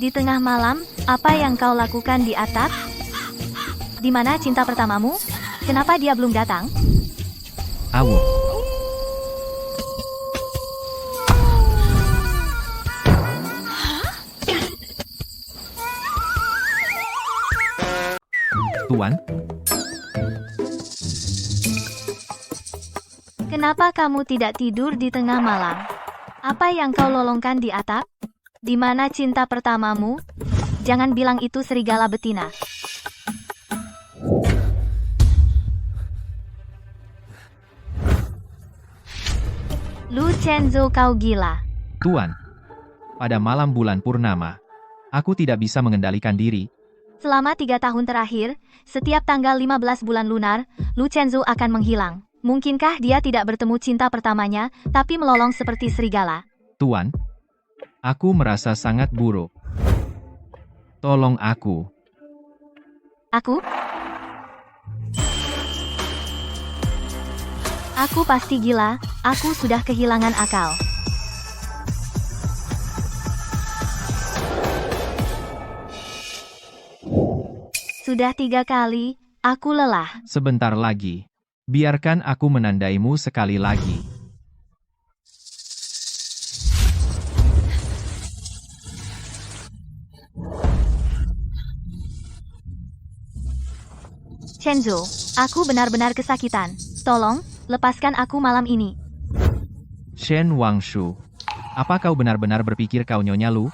Di tengah malam, apa yang kau lakukan di atap? Di mana cinta pertamamu? Kenapa dia belum datang? Awo. Tuan, Kenapa kamu tidak tidur di tengah malam? Apa yang kau lolongkan di atap? Di mana cinta pertamamu? Jangan bilang itu serigala betina. Lu Chenzo, kau gila. Tuan. Pada malam bulan purnama, aku tidak bisa mengendalikan diri. Selama 3 tahun terakhir, setiap tanggal 15 bulan lunar, Lu Chenzo akan menghilang. Mungkinkah dia tidak bertemu cinta pertamanya, tapi melolong seperti serigala? Tuan, aku merasa sangat buruk. Tolong aku. Aku? Aku pasti gila, aku sudah kehilangan akal. Sudah 3 kali, aku lelah. Sebentar lagi. Biarkan aku menandaimu sekali lagi. Chenzo, aku benar-benar kesakitan. Tolong, lepaskan aku malam ini. Shen Wangshu. Apa kau benar-benar berpikir kau Nyonya Lu?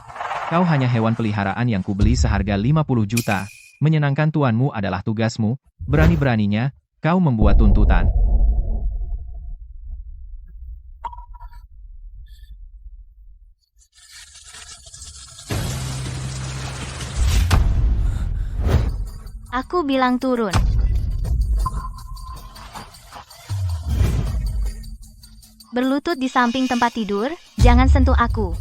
Kau hanya hewan peliharaan yang kubeli seharga 50 juta. Menyenangkan tuanmu adalah tugasmu. Berani-beraninya, kau membuat tuntutan. Aku bilang turun. Berlutut di samping tempat tidur, jangan sentuh aku.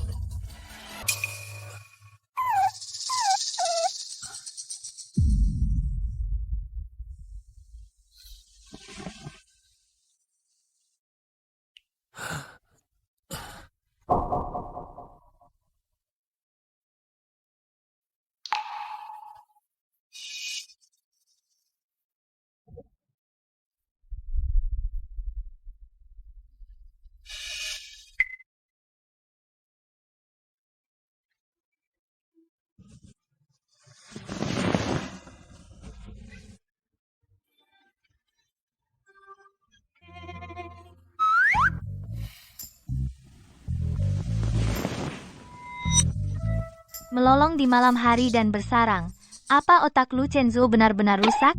Melolong di malam hari dan bersarang. Apa otak Lu Chenzo benar-benar rusak?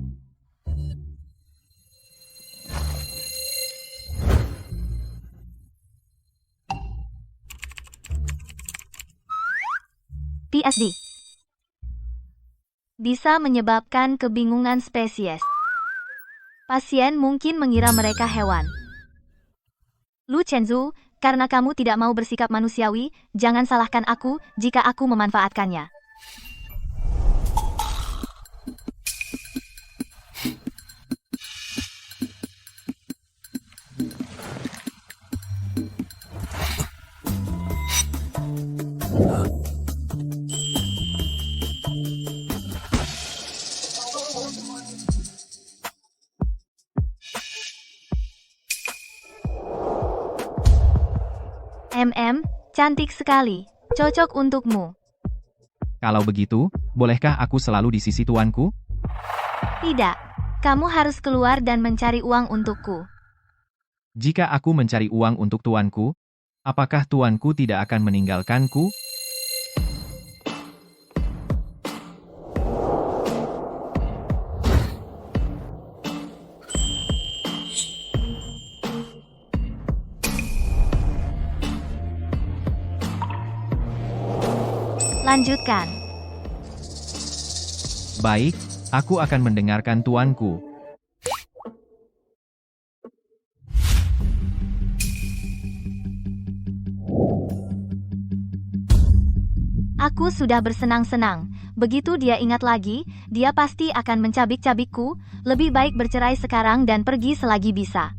PSD bisa menyebabkan kebingungan spesies. Pasien mungkin mengira mereka hewan. Lu Chenzo, karena kamu tidak mau bersikap manusiawi, jangan salahkan aku jika aku memanfaatkannya. Cantik sekali. Cocok untukmu. Kalau begitu, bolehkah aku selalu di sisi tuanku? Tidak. Kamu harus keluar dan mencari uang untukku. Jika aku mencari uang untuk tuanku, apakah tuanku tidak akan meninggalkanku? Lanjutkan. Baik, aku akan mendengarkan tuanku. Aku sudah bersenang-senang. Begitu dia ingat lagi, dia pasti akan mencabik-cabikku. Lebih baik bercerai sekarang dan pergi selagi bisa.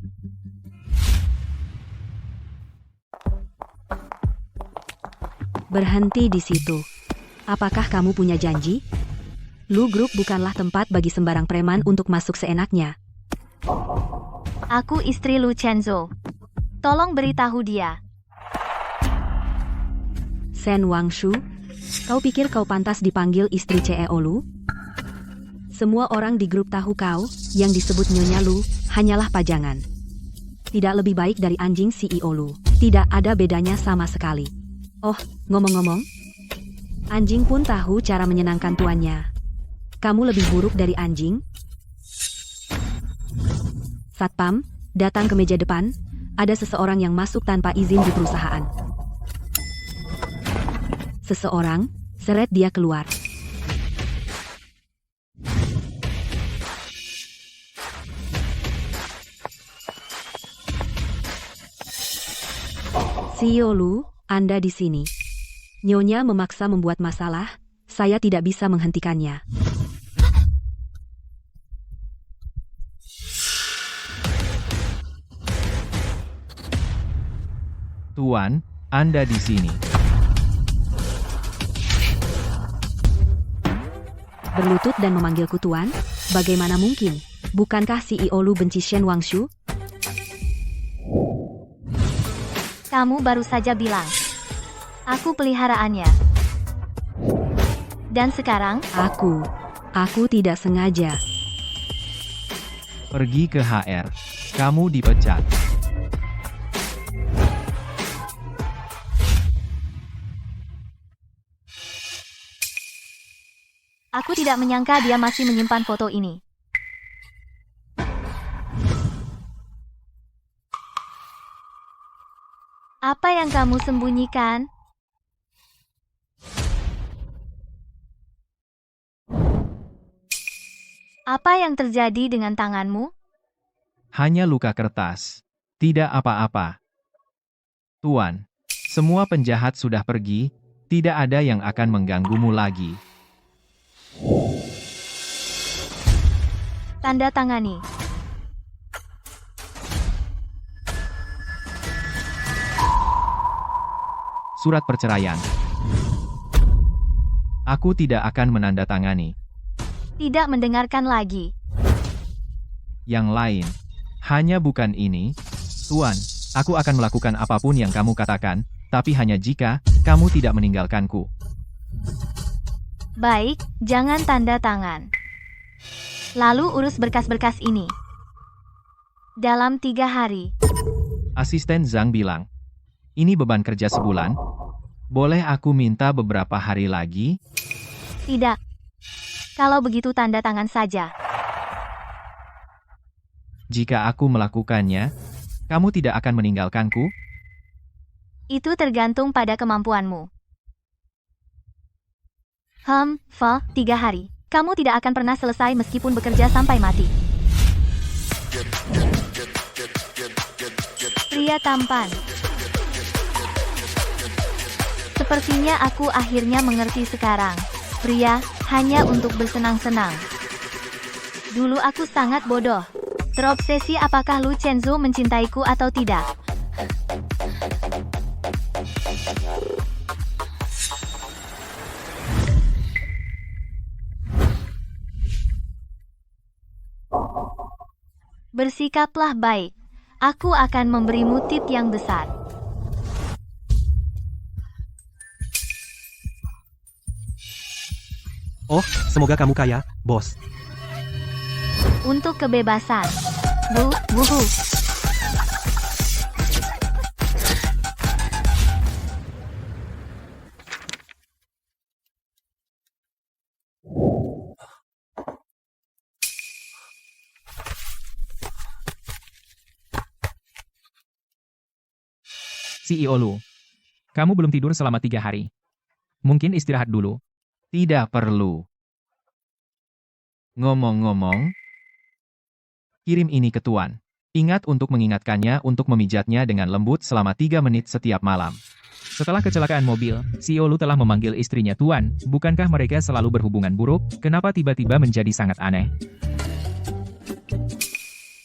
Berhenti di situ. Apakah kamu punya janji? Lu Group bukanlah tempat bagi sembarang preman untuk masuk seenaknya. Aku istri Lu Chenzo. Tolong beritahu dia. Shen Wangshu, kau pikir kau pantas dipanggil istri CEO Lu? Semua orang di grup tahu kau, yang disebut Nyonya Lu, hanyalah pajangan. Tidak lebih baik dari anjing CEO Lu. Tidak ada bedanya sama sekali. Oh, ngomong-ngomong, anjing pun tahu cara menyenangkan tuannya. Kamu lebih buruk dari anjing? Satpam, datang ke meja depan. Ada seseorang yang masuk tanpa izin di perusahaan. Seseorang, seret dia keluar. CEO Lu, Anda di sini. Nyonya memaksa membuat masalah, saya tidak bisa menghentikannya. Tuan, Anda di sini. Berlutut dan memanggilku tuan? Bagaimana mungkin? Bukankah CEO Lu benci Shen Wangshu? Kamu baru saja bilang. Aku peliharaannya. Dan sekarang, Aku tidak sengaja. Pergi ke HR. Kamu dipecat. aku tidak menyangka dia masih menyimpan foto ini. Apa yang kamu sembunyikan? Apa yang terjadi dengan tanganmu? Hanya luka kertas. Tidak apa-apa. Tuan, semua penjahat sudah pergi, tidak ada yang akan mengganggumu lagi. Tanda tangani. Surat perceraian. Aku tidak akan menandatangani. Tidak mendengarkan lagi. Yang lain. Hanya bukan ini. Tuan, aku akan melakukan apapun yang kamu katakan, tapi hanya jika kamu tidak meninggalkanku. Baik, jangan tanda tangan. Lalu urus berkas-berkas ini. Dalam 3 hari. Asisten Zhang bilang, ini beban kerja sebulan. Boleh aku minta beberapa hari lagi? Tidak. Kalau begitu tanda tangan saja. Jika aku melakukannya, kamu tidak akan meninggalkanku? Itu tergantung pada kemampuanmu. 3 hari. Kamu tidak akan pernah selesai meskipun bekerja sampai mati. Pria tampan. Sepertinya aku akhirnya mengerti sekarang. Pria, hanya untuk bersenang-senang. Dulu aku sangat bodoh. Terobsesi apakah Lu Chenzo mencintaiku atau tidak. Bersikaplah baik. Aku akan memberimu tip yang besar. Oh, semoga kamu kaya, bos. Untuk kebebasan. Wuhu. CEO Lu, kamu belum tidur selama 3 hari. Mungkin istirahat dulu. Tidak perlu. Ngomong-ngomong, kirim ini ke Tuan. Ingat untuk mengingatkannya untuk memijatnya dengan lembut selama 3 menit setiap malam. Setelah kecelakaan mobil, CEO Lu telah memanggil istrinya Tuan. Bukankah mereka selalu berhubungan buruk? Kenapa tiba-tiba menjadi sangat aneh?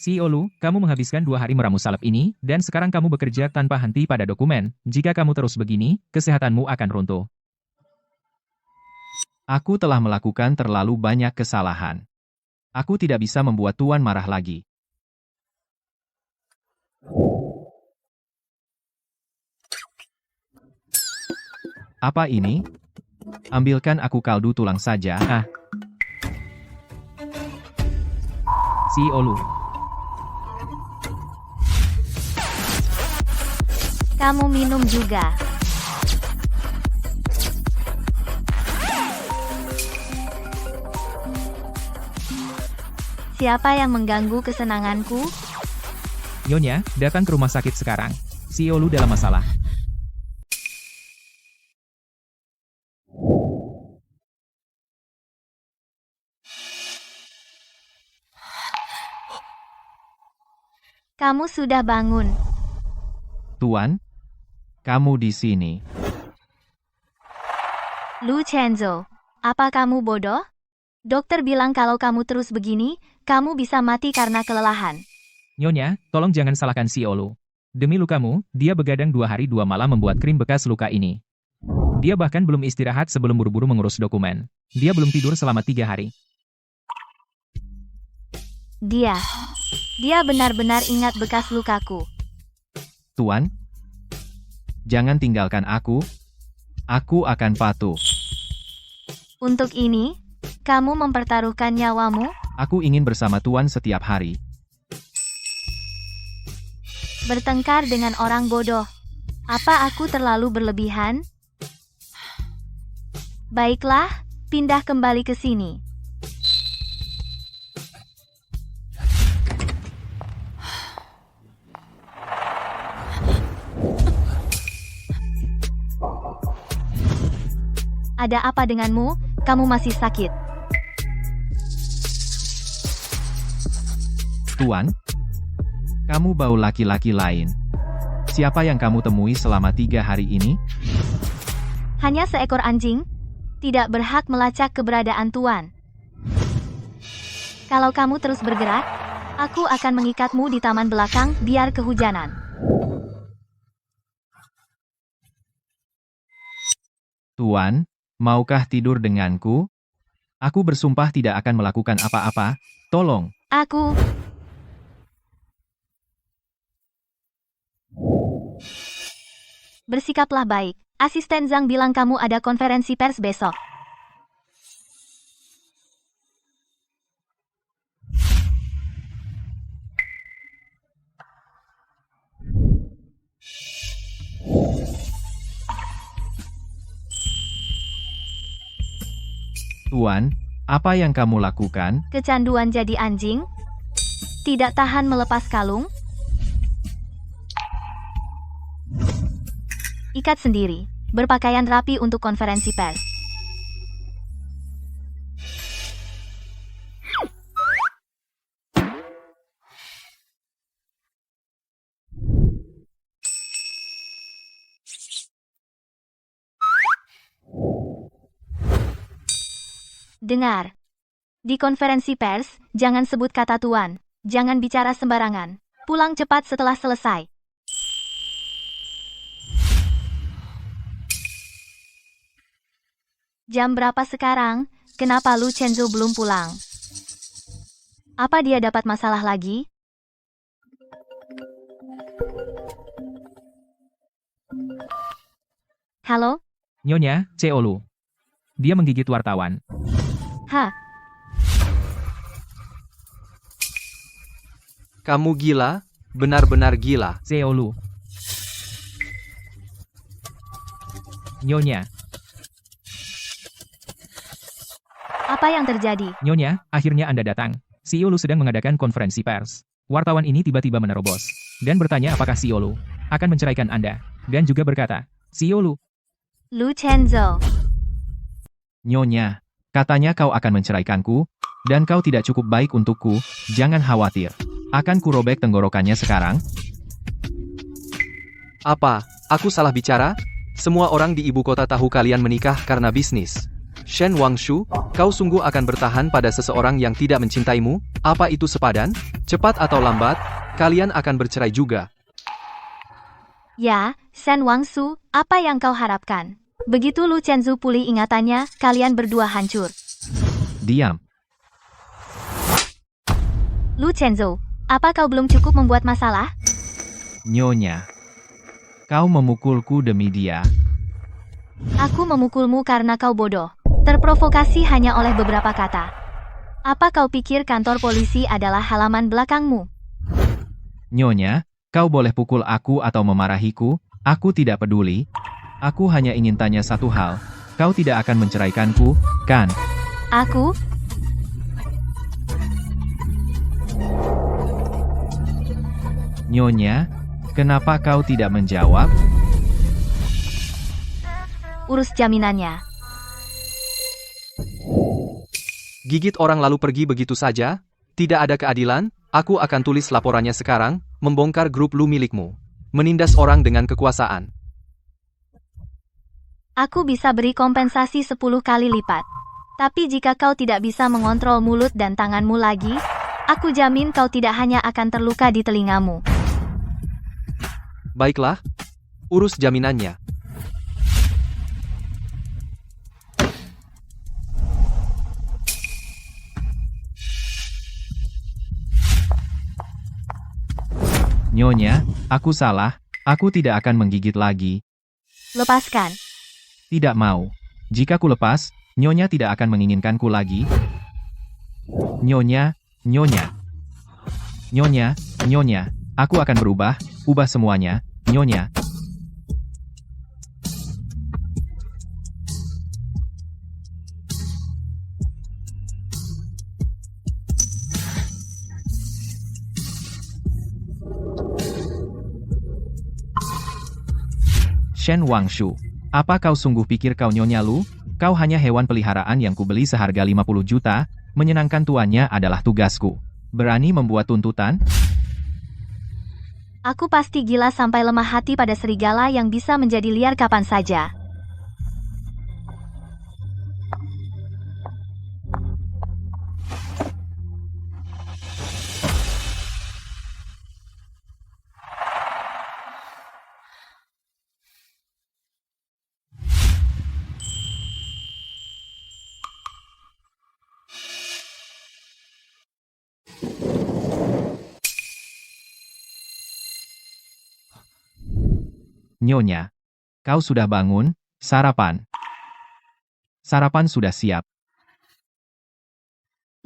CEO Lu, kamu menghabiskan 2 hari meramu salep ini, dan sekarang kamu bekerja tanpa henti pada dokumen. Jika kamu terus begini, kesehatanmu akan runtuh. Aku telah melakukan terlalu banyak kesalahan. Aku tidak bisa membuat Tuan marah lagi. Apa ini? Ambilkan aku kaldu tulang saja. CEO Lu. Kamu minum juga. Siapa yang mengganggu kesenanganku? Nyonya, datang ke rumah sakit sekarang. CEO Lu dalam masalah. Kamu sudah bangun. Tuan, kamu di sini. Lu Chenzo, apa kamu bodoh? Dokter bilang kalau kamu terus begini, kamu bisa mati karena kelelahan. Nyonya, tolong jangan salahkan CEO Lu. Demi lukamu, dia begadang 2 hari 2 malam membuat krim bekas luka ini. Dia bahkan belum istirahat sebelum buru-buru mengurus dokumen. Dia belum tidur selama 3 hari. Dia benar-benar ingat bekas lukaku. Tuan, jangan tinggalkan aku. Aku akan patuh. Untuk ini, kamu mempertaruhkan nyawamu? Aku ingin bersama Tuan setiap hari. Bertengkar dengan orang bodoh. Apa aku terlalu berlebihan? Baiklah, pindah kembali ke sini. Ada apa denganmu? Kamu masih sakit. Tuan, kamu bau laki-laki lain. Siapa yang kamu temui selama 3 hari ini? Hanya seekor anjing, tidak berhak melacak keberadaan Tuan. Kalau kamu terus bergerak, aku akan mengikatmu di taman belakang biar kehujanan. Tuan, maukah tidur denganku? Aku bersumpah tidak akan melakukan apa-apa. Tolong. Bersikaplah baik. Asisten Zhang bilang kamu ada konferensi pers besok. Tuan, apa yang kamu lakukan? Kecanduan jadi anjing? Tidak tahan melepas kalung? Ikat sendiri. Berpakaian rapi untuk konferensi pers. Dengar. Di konferensi pers, jangan sebut kata Tuan. Jangan bicara sembarangan. Pulang cepat setelah selesai. Jam berapa sekarang? Kenapa Lu Chenzo belum pulang? Apa dia dapat masalah lagi? Halo? Nyonya, CEO Lu. Dia menggigit wartawan. Kamu gila, benar-benar gila. CEO Lu. Nyonya. Apa yang terjadi? Nyonya, akhirnya Anda datang. CEO Lu sedang mengadakan konferensi pers. Wartawan ini tiba-tiba menerobos dan bertanya apakah CEO Lu akan menceraikan Anda, dan juga berkata, CEO Lu. Lu Chenzo. Nyonya, katanya kau akan menceraikanku, dan kau tidak cukup baik untukku. Jangan khawatir. Akan kurobek tenggorokannya sekarang. Apa, aku salah bicara? Semua orang di ibu kota tahu kalian menikah karena bisnis. Shen Wangshu, kau sungguh akan bertahan pada seseorang yang tidak mencintaimu? Apa itu sepadan? Cepat atau lambat, kalian akan bercerai juga. Ya, Shen Wangshu, apa yang kau harapkan? Begitu Lu Chenzu pulih ingatannya, kalian berdua hancur. Diam. Lu Chenzu, apa kau belum cukup membuat masalah? Nyonya. Kau memukulku demi dia. Aku memukulmu karena kau bodoh. Terprovokasi hanya oleh beberapa kata. Apa kau pikir kantor polisi adalah halaman belakangmu? Nyonya, kau boleh pukul aku atau memarahiku, aku tidak peduli. Aku hanya ingin tanya satu hal. Kau tidak akan menceraikanku, kan? Aku? Nyonya, kenapa kau tidak menjawab? Urus jaminannya. Gigit orang lalu pergi begitu saja? Tidak ada keadilan? Aku akan tulis laporannya sekarang, membongkar grup Lu milikmu. Menindas orang dengan kekuasaan. Aku bisa beri kompensasi 10 kali lipat. Tapi jika kau tidak bisa mengontrol mulut dan tanganmu lagi, aku jamin kau tidak hanya akan terluka di telingamu. Baiklah. Urus jaminannya. Nyonya, aku salah, aku tidak akan menggigit lagi. Lepaskan. Tidak mau. Jika ku lepas, Nyonya tidak akan menginginkanku lagi. Nyonya, Nyonya. Nyonya, Nyonya, aku akan berubah, ubah semuanya, Nyonya. Shen Wangshu. Apa kau sungguh pikir kau Nyonya Lu? Kau hanya hewan peliharaan yang kubeli seharga 50 juta, menyenangkan tuannya adalah tugasku. Berani membuat tuntutan? Aku pasti gila sampai lemah hati pada serigala yang bisa menjadi liar kapan saja. Nyonya. Kau sudah bangun? Sarapan. Sarapan sudah siap.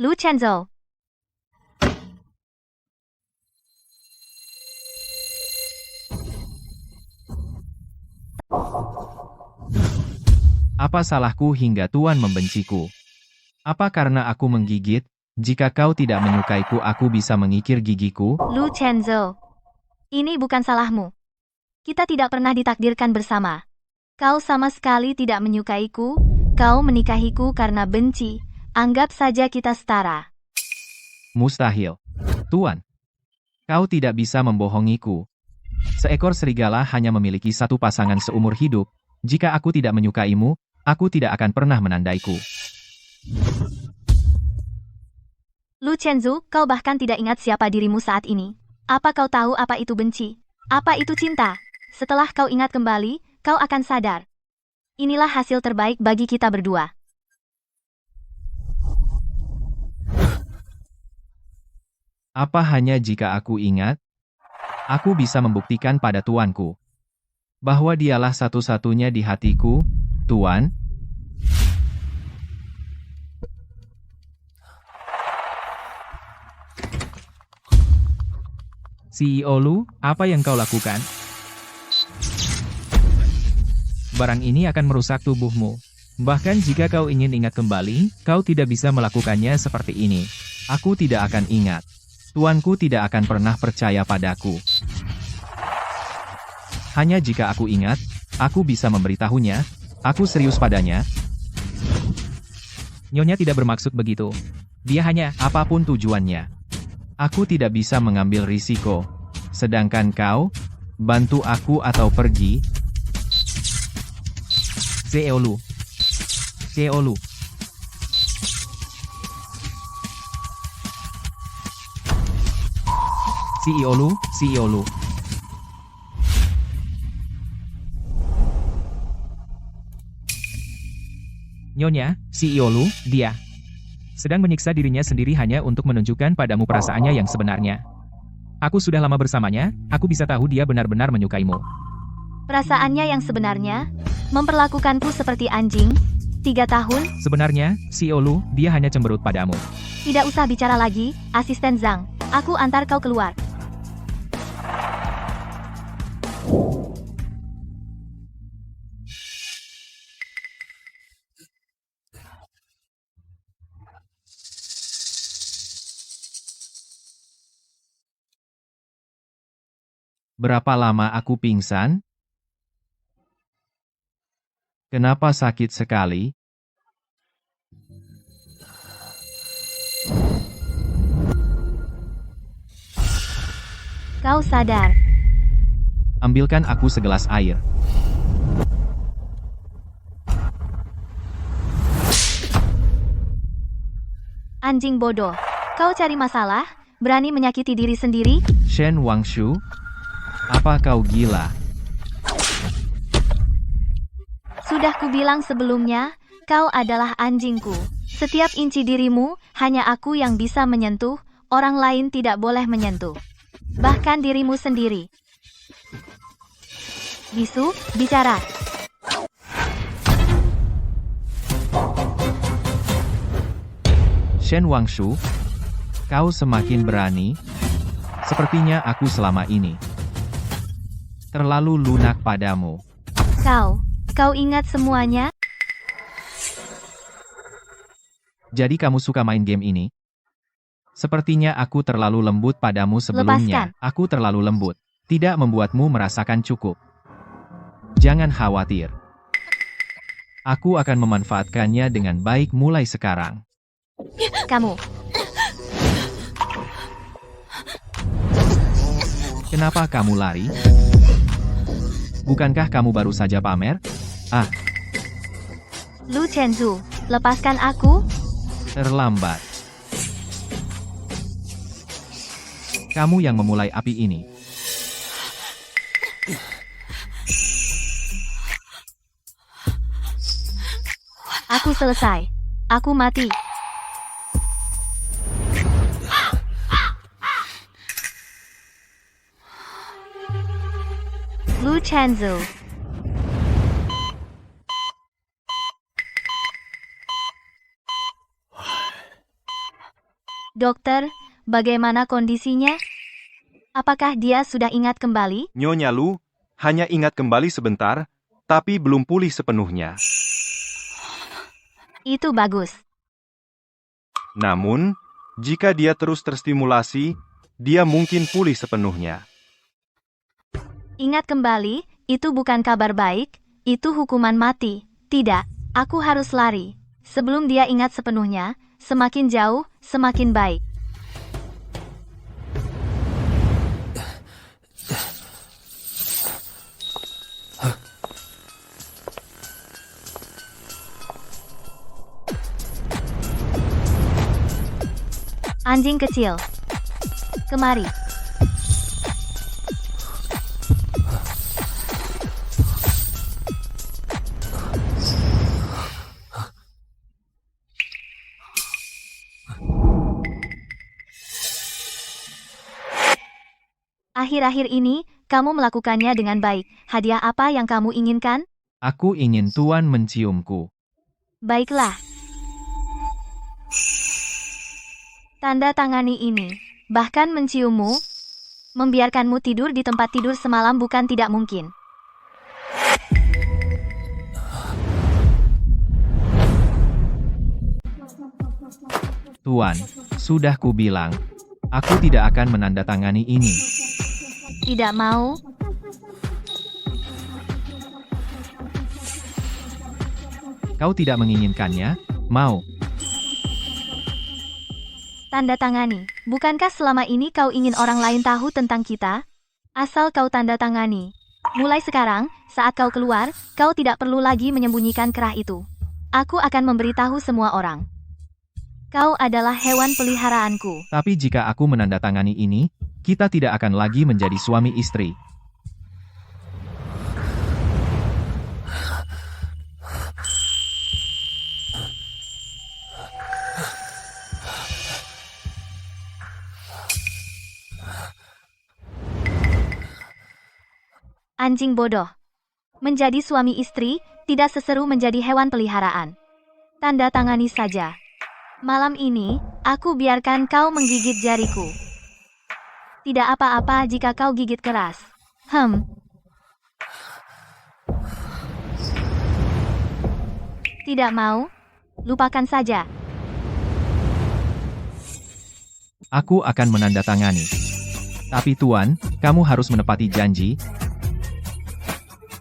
Lu Chenzo. Apa salahku hingga Tuan membenciku? Apa karena aku menggigit? Jika kau tidak menyukaiku aku bisa mengikir gigiku? Lu Chenzo. Ini bukan salahmu. Kita tidak pernah ditakdirkan bersama. Kau sama sekali tidak menyukaiku, kau menikahiku karena benci. Anggap saja kita setara. Mustahil. Tuan. Kau tidak bisa membohongiku. Seekor serigala hanya memiliki satu pasangan seumur hidup. Jika aku tidak menyukaimu, aku tidak akan pernah menandaiku. Lu Chenzu, kau bahkan tidak ingat siapa dirimu saat ini. Apa kau tahu apa itu benci? Apa itu cinta? Setelah kau ingat kembali, kau akan sadar. Inilah hasil terbaik bagi kita berdua. Apa hanya jika aku ingat? Aku bisa membuktikan pada tuanku bahwa dialah satu-satunya di hatiku, Tuan. CEO Lu, apa yang kau lakukan? Barang ini akan merusak tubuhmu. Bahkan jika kau ingin ingat kembali, kau tidak bisa melakukannya seperti ini. Aku tidak akan ingat. Tuanku tidak akan pernah percaya padaku. Hanya jika aku ingat, aku bisa memberitahunya. Aku serius padanya. Nyonya tidak bermaksud begitu. Dia hanya, Apapun tujuannya. Aku tidak bisa mengambil risiko. Sedangkan kau, bantu aku atau pergi. CEO Lu. CEO Lu. CEO Lu, CEO Lu. Nyonya, CEO Lu, dia sedang menyiksa dirinya sendiri hanya untuk menunjukkan padamu perasaannya yang sebenarnya. Aku sudah lama bersamanya, aku bisa tahu dia benar-benar menyukaimu. Perasaannya yang sebenarnya, memperlakukanku seperti anjing. 3 tahun, Sebenarnya, CEO Lu, dia hanya cemberut padamu. tidak usah bicara lagi, asisten Zhang. Aku antar kau keluar. Berapa lama aku pingsan? Kenapa sakit sekali? Kau sadar. Ambilkan aku segelas air. Anjing bodoh. Kau cari masalah? Berani menyakiti diri sendiri? Shen Wangshu, apa kau gila? Sudah kubilang sebelumnya, kau adalah anjingku. Setiap inci dirimu, hanya aku yang bisa menyentuh, orang lain tidak boleh menyentuh. Bahkan dirimu sendiri. Bisu, bicara. Shen Wangshu, kau semakin berani. Sepertinya aku selama ini terlalu lunak padamu. Kau ingat semuanya? Jadi kamu suka main game ini? Sepertinya aku terlalu lembut padamu sebelumnya. Lepaskan. Aku terlalu lembut. Tidak membuatmu merasakan cukup. Jangan khawatir. Aku akan memanfaatkannya dengan baik mulai sekarang. Kamu. Kenapa kamu lari? Bukankah kamu baru saja pamer? Lu Chenzu, lepaskan aku? Terlambat. Kamu yang memulai api ini. Aku selesai. Aku mati. Lu Chenzu. Dokter, bagaimana kondisinya? Apakah dia sudah ingat kembali? Nyonya Lu, hanya ingat kembali sebentar, tapi belum pulih sepenuhnya. Itu bagus. Namun, jika dia terus terstimulasi, dia mungkin pulih sepenuhnya. Ingat kembali, itu bukan kabar baik, itu hukuman mati. Tidak, aku harus lari. Sebelum dia ingat sepenuhnya, semakin jauh, semakin baik. Anjing kecil. Kemari. Akhir-akhir ini, kamu melakukannya dengan baik. Hadiah apa yang kamu inginkan? Aku ingin Tuan menciumku. Baiklah. Tanda tangani ini. Bahkan menciummu, membiarkanmu tidur di tempat tidur semalam bukan tidak mungkin. Tuan, sudah kubilang, aku tidak akan menandatangani ini. Tidak mau? Kau tidak menginginkannya? Mau? Tanda tangani. Bukankah selama ini kau ingin orang lain tahu tentang kita? Asal kau tanda tangani. Mulai sekarang, saat kau keluar, kau tidak perlu lagi menyembunyikan kerah itu. Aku akan memberitahu semua orang. Kau adalah hewan peliharaanku. Tapi jika aku menandatangani ini, kita tidak akan lagi menjadi suami istri. anjing bodoh. Menjadi suami istri, tidak seseru menjadi hewan peliharaan. Tanda tangani saja. Malam ini, aku biarkan kau menggigit jariku. Tidak apa-apa jika kau gigit keras. Tidak mau? Lupakan saja. Aku akan menandatangani. Tapi Tuan, kamu harus menepati janji.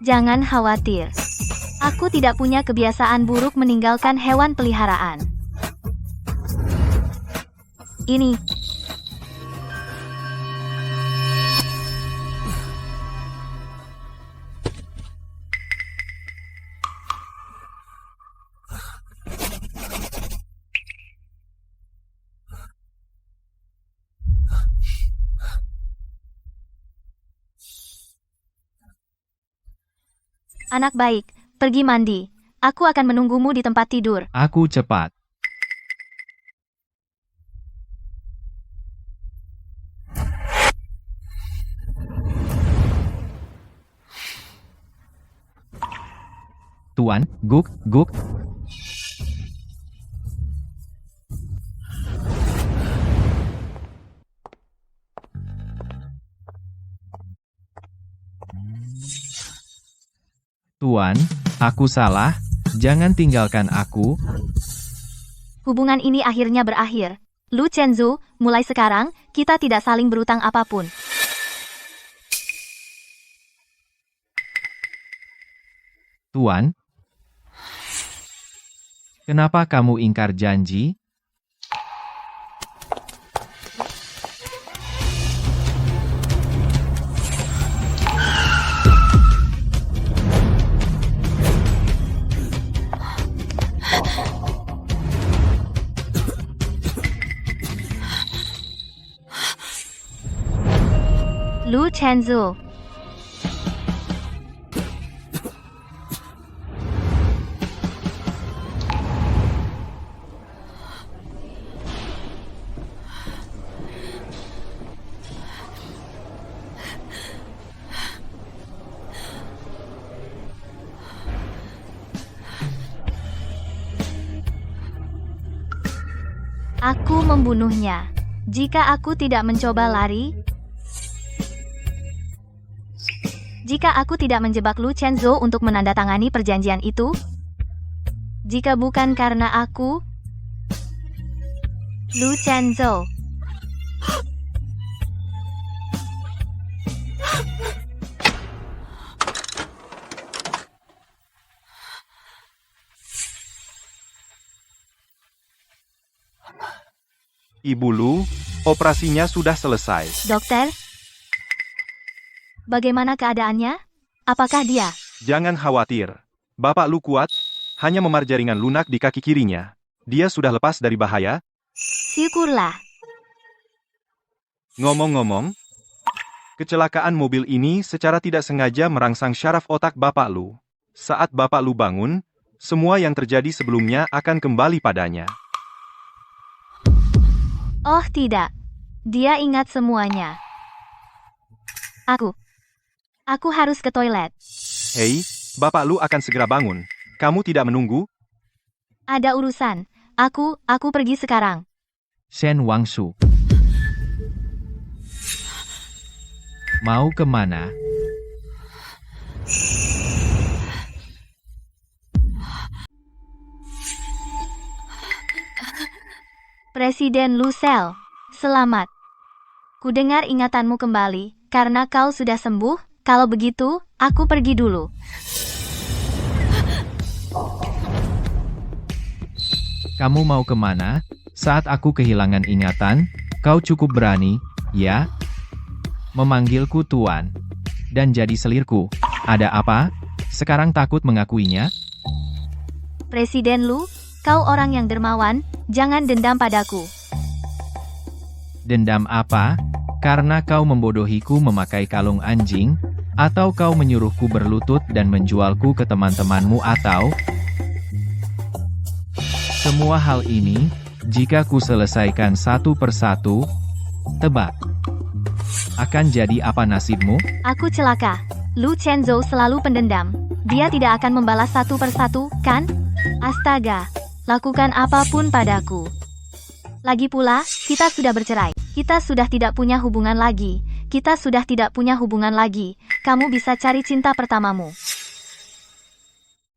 Jangan khawatir. Aku tidak punya kebiasaan buruk meninggalkan hewan peliharaan. Ini. Anak baik, pergi mandi. Aku akan menunggumu di tempat tidur. Aku cepat. Tuan, guk. Tuan, aku salah. Jangan tinggalkan aku. Hubungan ini akhirnya berakhir. Lu Chenzu, mulai sekarang, kita tidak saling berutang apapun. Tuan, kenapa kamu ingkar janji? Lu Chenzu. Aku membunuhnya. Jika aku tidak mencoba lari, jika aku tidak menjebak Lu Chenzu untuk menandatangani perjanjian itu, jika bukan karena aku, Lu Chenzu. Ibu Lu, operasinya sudah selesai. Dokter, bagaimana keadaannya? Apakah dia? Jangan khawatir. Bapak Lu kuat, hanya memar jaringan lunak di kaki kirinya. Dia sudah lepas dari bahaya. Syukurlah. Ngomong-ngomong, kecelakaan mobil ini secara tidak sengaja merangsang syaraf otak Bapak Lu. Saat Bapak Lu bangun, semua yang terjadi sebelumnya akan kembali padanya. Oh tidak. Dia ingat semuanya. Aku harus ke toilet. Hei, Bapak Lu akan segera bangun. Kamu tidak menunggu? Ada urusan. Aku pergi sekarang. Shen Wangshu. Mau kemana? Presiden Lu Sel, selamat. Kudengar ingatanmu kembali, karena kau sudah sembuh. Kalau begitu, aku pergi dulu. Kamu mau kemana? Saat aku kehilangan ingatan, kau cukup berani, ya? Memanggilku Tuan. Dan jadi selirku. Ada apa? Sekarang takut mengakuinya? Presiden Lu, kau orang yang dermawan, jangan dendam padaku. Dendam apa? Karena kau membodohiku memakai kalung anjing? Atau kau menyuruhku berlutut dan menjualku ke teman-temanmu atau? Semua hal ini, jika ku selesaikan satu persatu, tebak. Akan jadi apa nasibmu? Aku celaka. Lu Chenzo selalu pendendam. Dia tidak akan membalas satu persatu, kan? Astaga, lakukan apapun padaku. Lagi pula, kita sudah bercerai. Kita sudah tidak punya hubungan lagi. Kita sudah tidak punya hubungan lagi. Kamu bisa cari cinta pertamamu.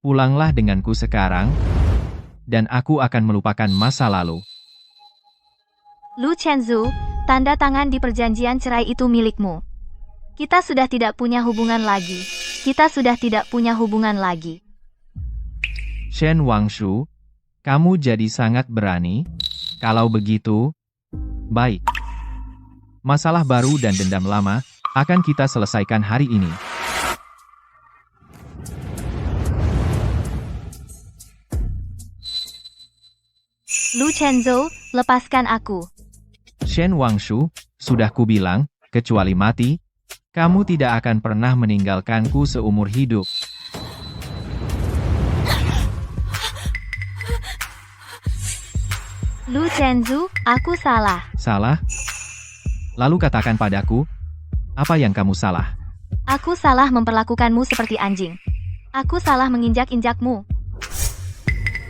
Pulanglah denganku sekarang, dan aku akan melupakan masa lalu. Lu Chenzo, tanda tangan di perjanjian cerai itu milikmu. Kita sudah tidak punya hubungan lagi. Kita sudah tidak punya hubungan lagi. Shen Wangshu, kamu jadi sangat berani. Kalau begitu, baik. Masalah baru dan dendam lama akan kita selesaikan hari ini. Lu Chenzo, lepaskan aku. Shen Wangshu, sudah kubilang, kecuali mati, kamu tidak akan pernah meninggalkanku seumur hidup. Lu Chenzo, aku salah. Salah? Lalu katakan padaku, apa yang kamu salah? Aku salah memperlakukanmu seperti anjing. Aku salah menginjak-injakmu.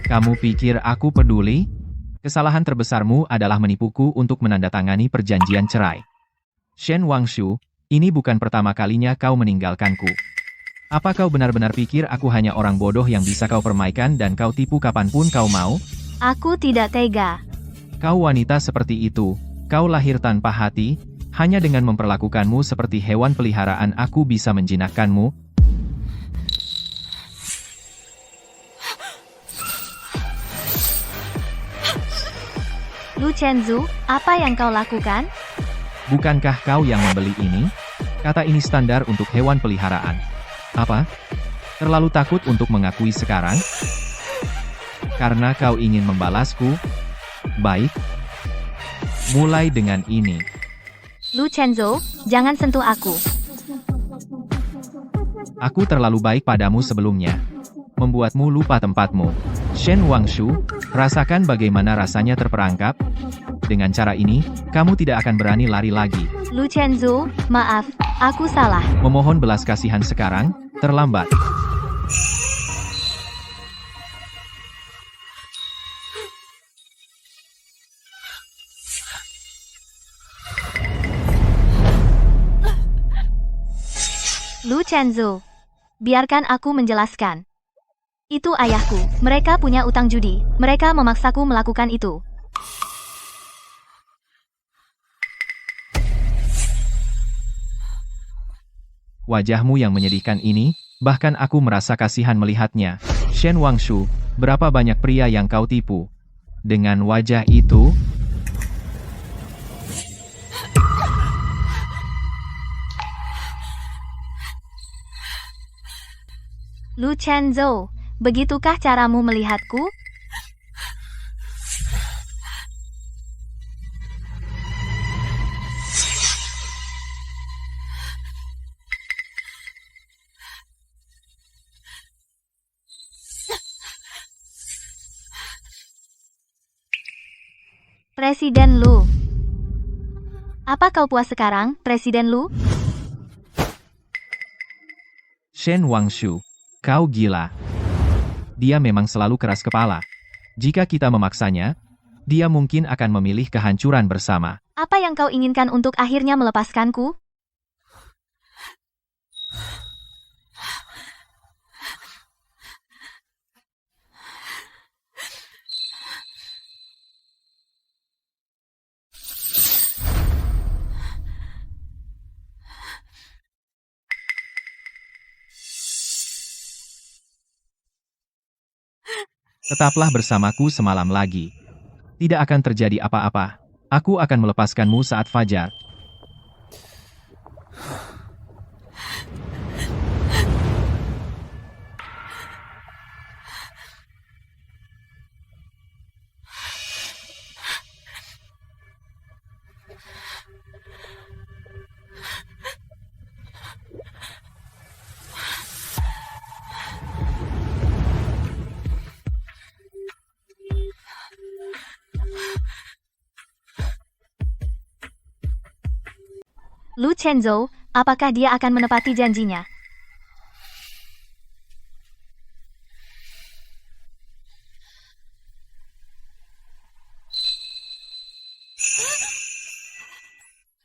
Kamu pikir aku peduli? Kesalahan terbesarmu adalah menipuku untuk menandatangani perjanjian cerai. Shen Wangshu, ini bukan pertama kalinya kau meninggalkanku. Apa kau benar-benar pikir aku hanya orang bodoh yang bisa kau permaikan dan kau tipu kapanpun kau mau? Aku tidak tega. Kau wanita seperti itu, kau lahir tanpa hati, hanya dengan memperlakukanmu seperti hewan peliharaan aku bisa menjinakkanmu. Lu Chenzo, apa yang kau lakukan? Bukankah kau yang membeli ini? Kata ini standar untuk hewan peliharaan. Apa? Terlalu takut untuk mengakui sekarang? Karena kau ingin membalasku? Baik. Mulai dengan ini. Lu Chenzo, jangan sentuh aku. Aku terlalu baik padamu sebelumnya. Membuatmu lupa tempatmu. Shen Wangshu, rasakan bagaimana rasanya terperangkap. Dengan cara ini, kamu tidak akan berani lari lagi. Lu Chenzo, maaf, aku salah. Memohon belas kasihan sekarang, terlambat. Lu Chenzo, biarkan aku menjelaskan. Itu ayahku. Mereka punya utang judi. Mereka memaksaku melakukan itu. Wajahmu yang menyedihkan ini, bahkan aku merasa kasihan melihatnya. Shen Wangshu, berapa banyak pria yang kau tipu? Dengan wajah itu? Lu Chenzo, begitukah caramu melihatku? Presiden Lu. Apa kau puas sekarang, Presiden Lu? Shen Wangshu, kau gila. Dia memang selalu keras kepala. Jika kita memaksanya, dia mungkin akan memilih kehancuran bersama. Apa yang kau inginkan untuk akhirnya melepaskanku? Tetaplah bersamaku semalam lagi. Tidak akan terjadi apa-apa. Aku akan melepaskanmu saat fajar. Lu Chenzo, apakah dia akan menepati janjinya?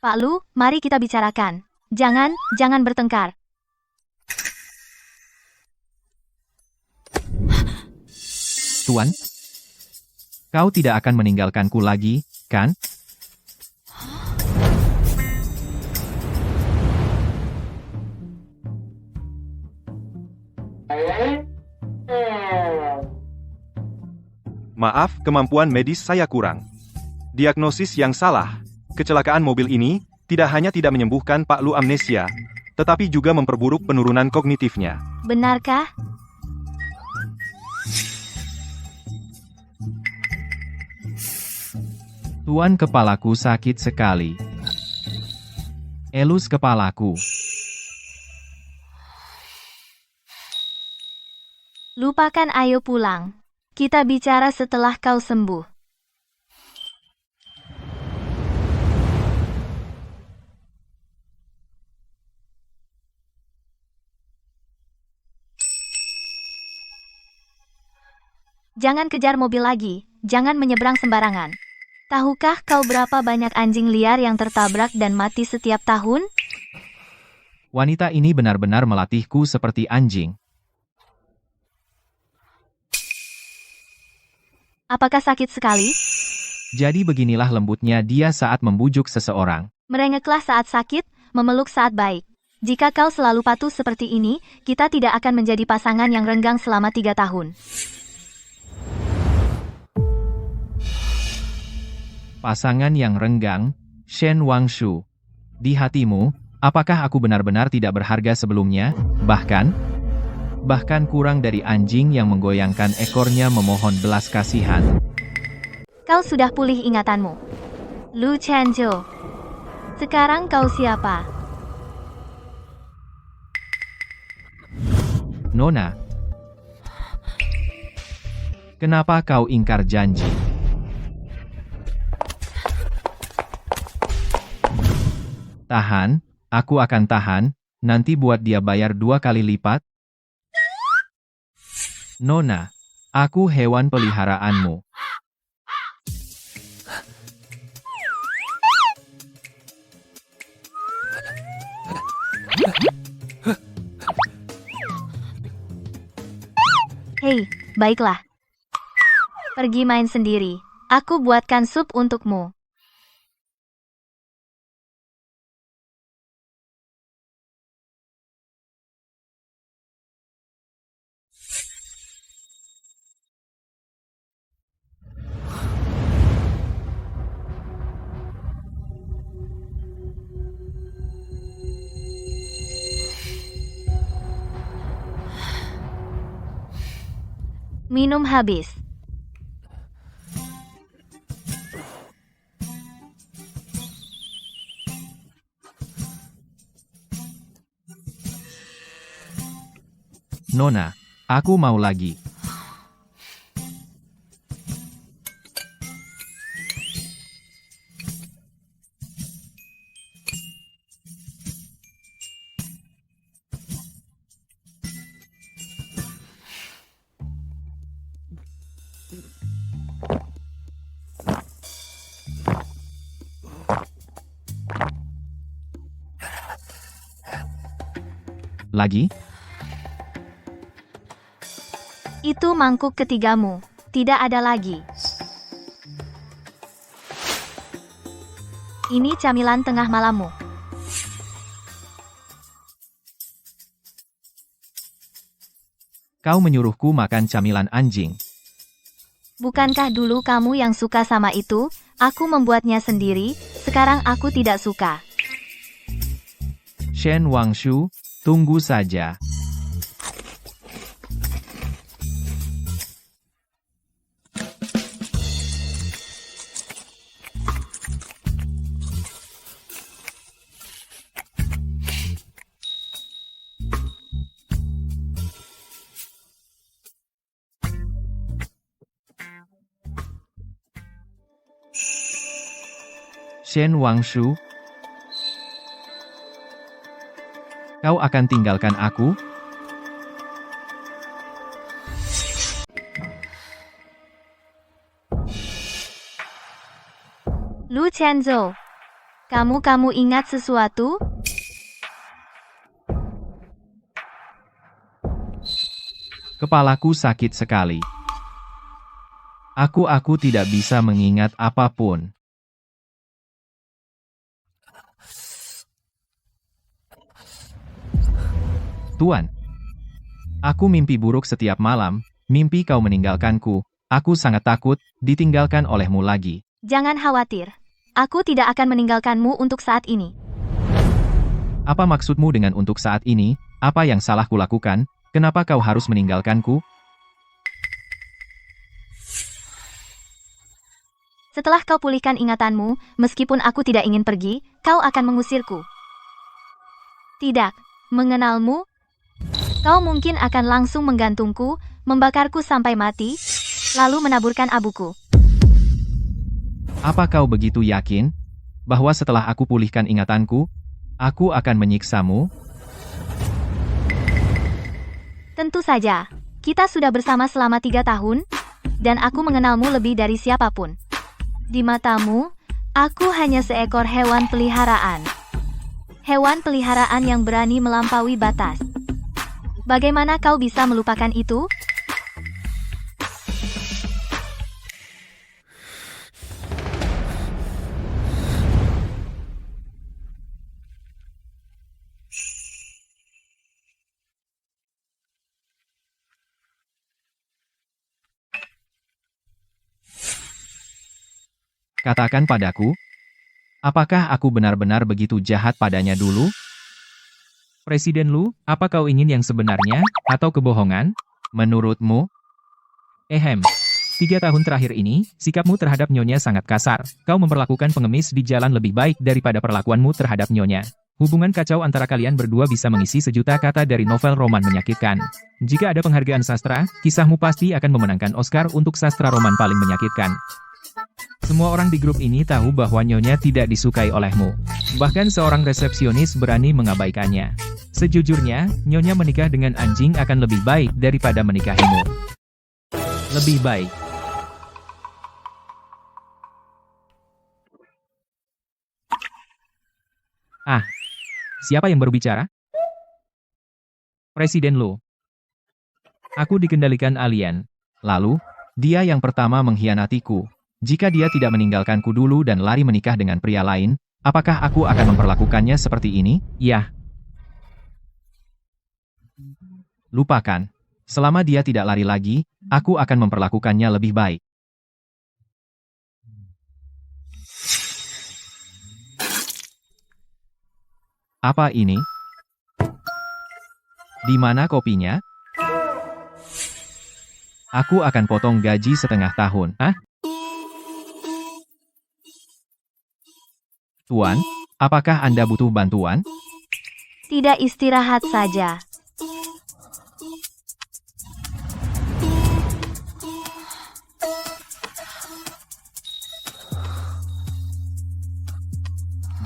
Pak Lu, mari kita bicarakan. Jangan bertengkar. Tuan? Kau tidak akan meninggalkanku lagi, kan? Maaf, kemampuan medis saya kurang. Diagnosis yang salah. Kecelakaan mobil ini tidak hanya tidak menyembuhkan Pak Lu amnesia, tetapi juga memperburuk penurunan kognitifnya. Benarkah? Tuan, kepalaku sakit sekali. Elus kepalaku. Lupakan, ayo pulang. Kita bicara setelah kau sembuh. Jangan kejar mobil lagi, jangan menyeberang sembarangan. Tahukah kau berapa banyak anjing liar yang tertabrak dan mati setiap tahun? Wanita ini benar-benar melatihku seperti anjing. Apakah sakit sekali? Jadi beginilah lembutnya dia saat membujuk seseorang. Merengeklah saat sakit, memeluk saat baik. Jika kau selalu patuh seperti ini, kita tidak akan menjadi pasangan yang renggang selama 3 tahun. Pasangan yang renggang, Shen Wangshu. Di hatimu, apakah aku benar-benar tidak berharga sebelumnya? Bahkan kurang dari anjing yang menggoyangkan ekornya memohon belas kasihan. Kau sudah pulih ingatanmu. Lu Chenjo. Sekarang kau siapa? Nona. Kenapa kau ingkar janji? Tahan, aku akan tahan, nanti buat dia bayar 2 kali lipat. Nona, aku hewan peliharaanmu. Hei, baiklah. Pergi main sendiri. Aku buatkan sup untukmu. Minum habis. Nona, aku mau lagi. Lagi? Itu mangkuk ketigamu. Tidak ada lagi. Ini camilan tengah malammu. Kau menyuruhku makan camilan anjing. Bukankah dulu kamu yang suka sama itu? Aku membuatnya sendiri, sekarang aku tidak suka. Shen Wangshu, tunggu saja. Shen Wangshu, kau akan tinggalkan aku? Lu Chenzo. Kamu ingat sesuatu? Kepalaku sakit sekali. Aku tidak bisa mengingat apapun. Tuan, aku mimpi buruk setiap malam, mimpi kau meninggalkanku. Aku sangat takut ditinggalkan olehmu lagi. Jangan khawatir. Aku tidak akan meninggalkanmu untuk saat ini. Apa maksudmu dengan untuk saat ini? Apa yang salah kulakukan? Kenapa kau harus meninggalkanku? Setelah kau pulihkan ingatanmu, meskipun aku tidak ingin pergi, kau akan mengusirku. Tidak, mengenalmu? Kau mungkin akan langsung menggantungku, membakarku sampai mati, lalu menaburkan abuku. Apa kau begitu yakin bahwa setelah aku pulihkan ingatanku, aku akan menyiksamu? Tentu saja. Kita sudah bersama selama 3 tahun, dan aku mengenalmu lebih dari siapapun. Di matamu, aku hanya seekor hewan peliharaan. Hewan peliharaan yang berani melampaui batas. Bagaimana kau bisa melupakan itu? Katakan padaku, apakah aku benar-benar begitu jahat padanya dulu? Presiden Lu, apa kau ingin yang sebenarnya, atau kebohongan? Menurutmu? 3 tahun terakhir ini, sikapmu terhadap Nyonya sangat kasar. Kau memperlakukan pengemis di jalan lebih baik daripada perlakuanmu terhadap Nyonya. Hubungan kacau antara kalian berdua bisa mengisi sejuta kata dari novel roman menyakitkan. Jika ada penghargaan sastra, kisahmu pasti akan memenangkan Oscar untuk sastra roman paling menyakitkan. Semua orang di grup ini tahu bahwa Nyonya tidak disukai olehmu. Bahkan seorang resepsionis berani mengabaikannya. Sejujurnya, Nyonya menikah dengan anjing akan lebih baik daripada menikahimu. Lebih baik. Siapa yang berbicara? Presiden Lu. Aku dikendalikan alien. Lalu, dia yang pertama mengkhianatiku. Jika dia tidak meninggalkanku dulu dan lari menikah dengan pria lain, apakah aku akan memperlakukannya seperti ini? Ya, Lupakan. Selama dia tidak lari lagi, aku akan memperlakukannya lebih baik. Apa ini? Di mana kopinya? Aku akan potong gaji setengah tahun. Tuan, apakah Anda butuh bantuan? Tidak, istirahat saja.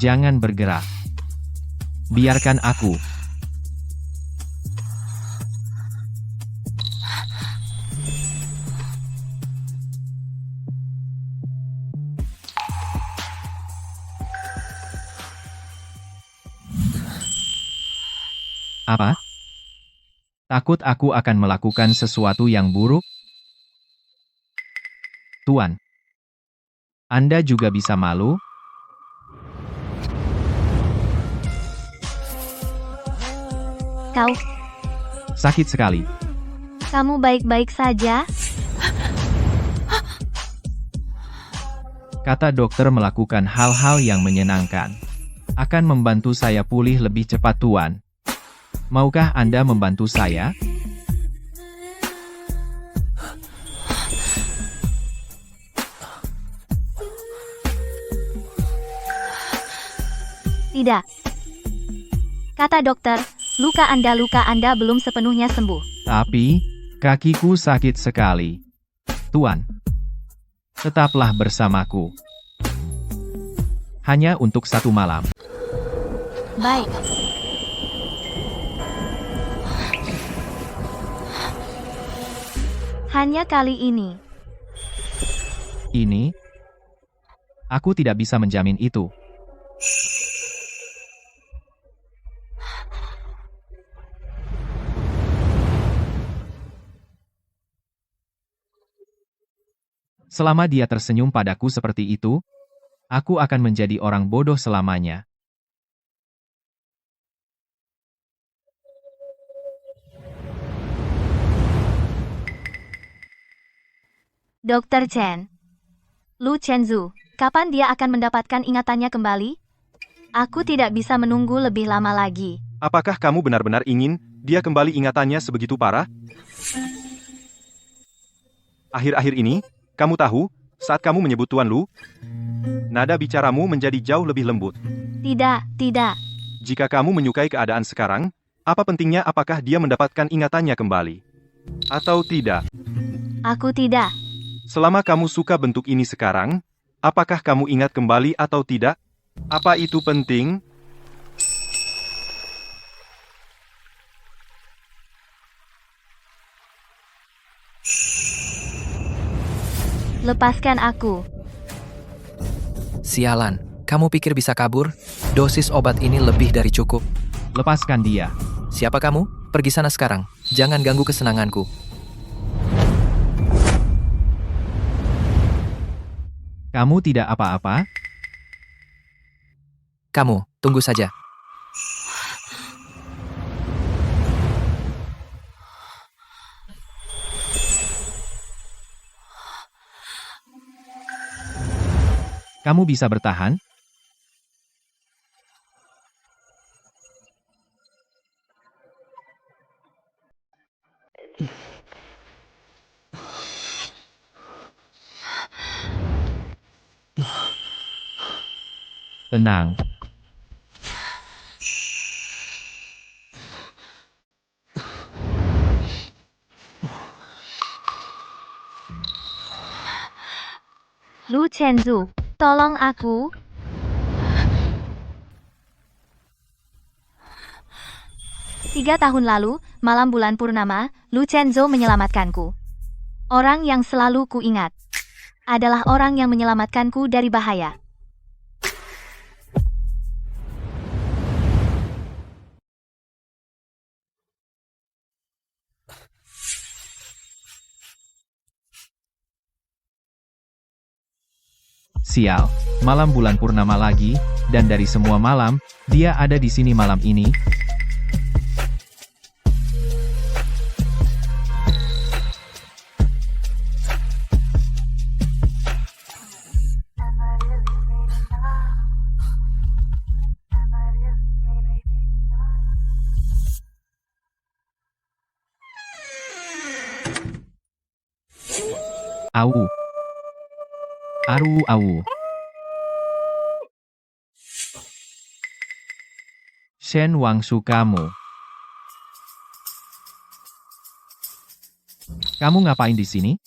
Jangan bergerak. Biarkan aku. Apa? Takut aku akan melakukan sesuatu yang buruk? Tuan, Anda juga bisa malu? Kau, Sakit sekali. kamu baik-baik saja? Kata dokter melakukan hal-hal yang menyenangkan. Akan membantu saya pulih lebih cepat, Tuan. Maukah Anda membantu saya? Tidak. Kata dokter, luka Anda belum sepenuhnya sembuh. Tapi, kakiku sakit sekali. Tuan, tetaplah bersamaku. Hanya untuk 1 malam. Baik. Hanya kali ini. Ini, aku tidak bisa menjamin itu. Selama dia tersenyum padaku seperti itu, aku akan menjadi orang bodoh selamanya. Dr. Chen. Lu Chenzu, kapan dia akan mendapatkan ingatannya kembali? Aku tidak bisa menunggu lebih lama lagi. Apakah kamu benar-benar ingin dia kembali ingatannya sebegitu parah? Akhir-akhir ini, kamu tahu, saat kamu menyebut Tuan Lu, nada bicaramu menjadi jauh lebih lembut. Tidak, tidak. Jika kamu menyukai keadaan sekarang, apa pentingnya apakah dia mendapatkan ingatannya kembali? Atau tidak? Aku tidak. Selama kamu suka bentuk ini sekarang, apakah kamu ingat kembali atau tidak? Apa itu penting? Lepaskan aku. Sialan, kamu pikir bisa kabur? Dosis obat ini lebih dari cukup. Lepaskan dia. Siapa kamu? Pergi sana sekarang. Jangan ganggu kesenanganku. Kamu tidak apa-apa? Kamu, tunggu saja. Kamu bisa bertahan? Tenang. Lu Chenzu, tolong aku. Tiga tahun lalu, malam bulan purnama, Lu Chenzo menyelamatkanku. Orang yang selalu kuingat adalah orang yang menyelamatkanku dari bahaya. Sial, malam bulan purnama lagi, dan dari semua malam, dia ada di sini malam ini. Au. Aru au. Shen Wangshu kamu. Kamu ngapain di sini?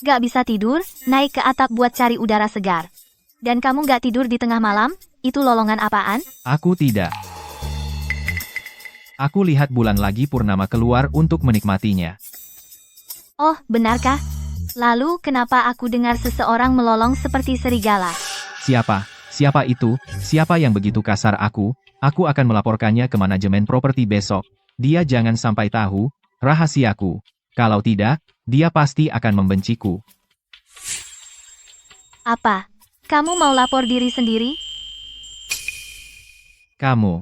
Gak bisa tidur, naik ke atap buat cari udara segar. Dan kamu gak tidur di tengah malam? Itu lolongan apaan? Aku tidak. Aku lihat bulan lagi purnama keluar untuk menikmatinya. Oh, benarkah? Lalu kenapa aku dengar seseorang melolong seperti serigala? Siapa? Siapa itu? Siapa yang begitu kasar aku? Aku akan melaporkannya ke manajemen properti besok. Dia jangan sampai tahu rahasiaku. Kalau tidak, dia pasti akan membenciku. Apa? Kamu mau lapor diri sendiri? Kamu.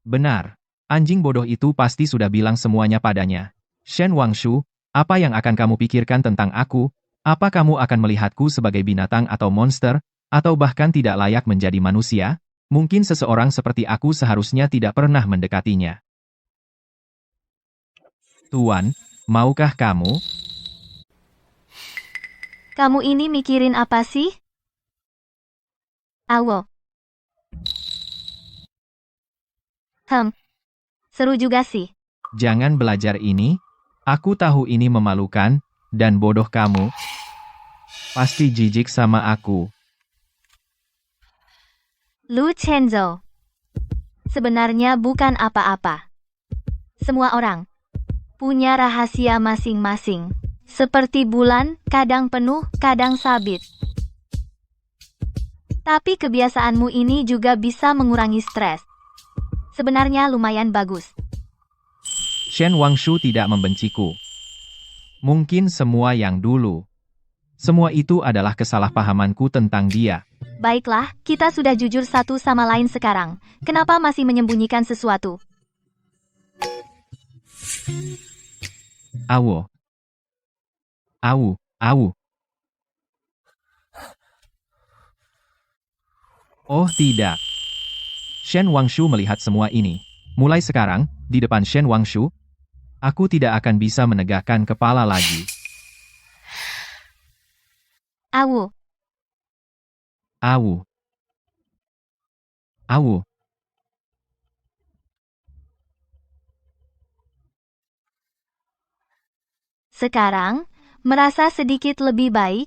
Benar. Anjing bodoh itu pasti sudah bilang semuanya padanya. Shen Wangshu, apa yang akan kamu pikirkan tentang aku? Apa kamu akan melihatku sebagai binatang atau monster, atau bahkan tidak layak menjadi manusia? Mungkin seseorang seperti aku seharusnya tidak pernah mendekatinya. Tuan, maukah kamu? Kamu ini mikirin apa sih? Awo. Seru juga sih. Jangan belajar ini. Aku tahu ini memalukan, dan bodoh kamu. Pasti jijik sama aku. Lu Chenzo. Sebenarnya bukan apa-apa. Semua orang punya rahasia masing-masing. Seperti bulan, kadang penuh, kadang sabit. Tapi kebiasaanmu ini juga bisa mengurangi stres. Sebenarnya lumayan bagus. Shen Wangshu tidak membenciku. Mungkin semua yang dulu. Semua itu adalah kesalahpahamanku tentang dia. Baiklah, kita sudah jujur satu sama lain sekarang. Kenapa masih menyembunyikan sesuatu? Awo. Awu, awu. Oh tidak. Shen Wangshu melihat semua ini. Mulai sekarang, di depan Shen Wangshu, aku tidak akan bisa menegakkan kepala lagi. Awu. Awu. Awu. Sekarang, merasa sedikit lebih baik?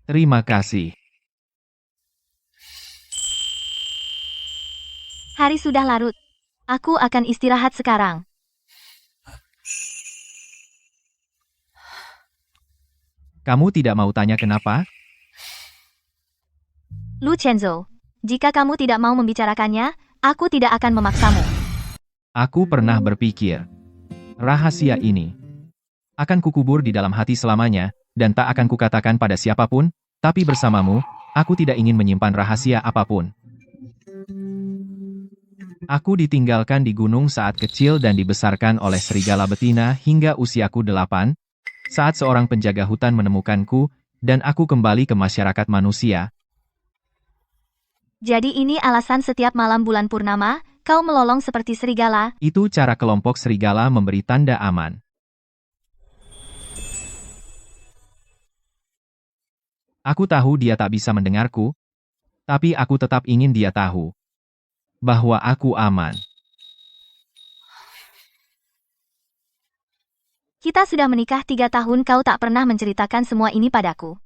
Terima kasih. Hari sudah larut. Aku akan istirahat sekarang. Kamu tidak mau tanya kenapa? Lu Chenzo, jika kamu tidak mau membicarakannya, aku tidak akan memaksamu. Aku pernah berpikir, rahasia ini akan kukubur di dalam hati selamanya, dan tak akan kukatakan pada siapapun, tapi bersamamu, aku tidak ingin menyimpan rahasia apapun. Aku ditinggalkan di gunung saat kecil dan dibesarkan oleh serigala betina hingga usiaku 8, saat seorang penjaga hutan menemukanku, dan aku kembali ke masyarakat manusia. Jadi ini alasan setiap malam bulan purnama, kau melolong seperti serigala. Itu cara kelompok serigala memberi tanda aman. Aku tahu dia tak bisa mendengarku, tapi aku tetap ingin dia tahu bahwa aku aman. Kita sudah menikah 3 tahun, kau tak pernah menceritakan semua ini padaku.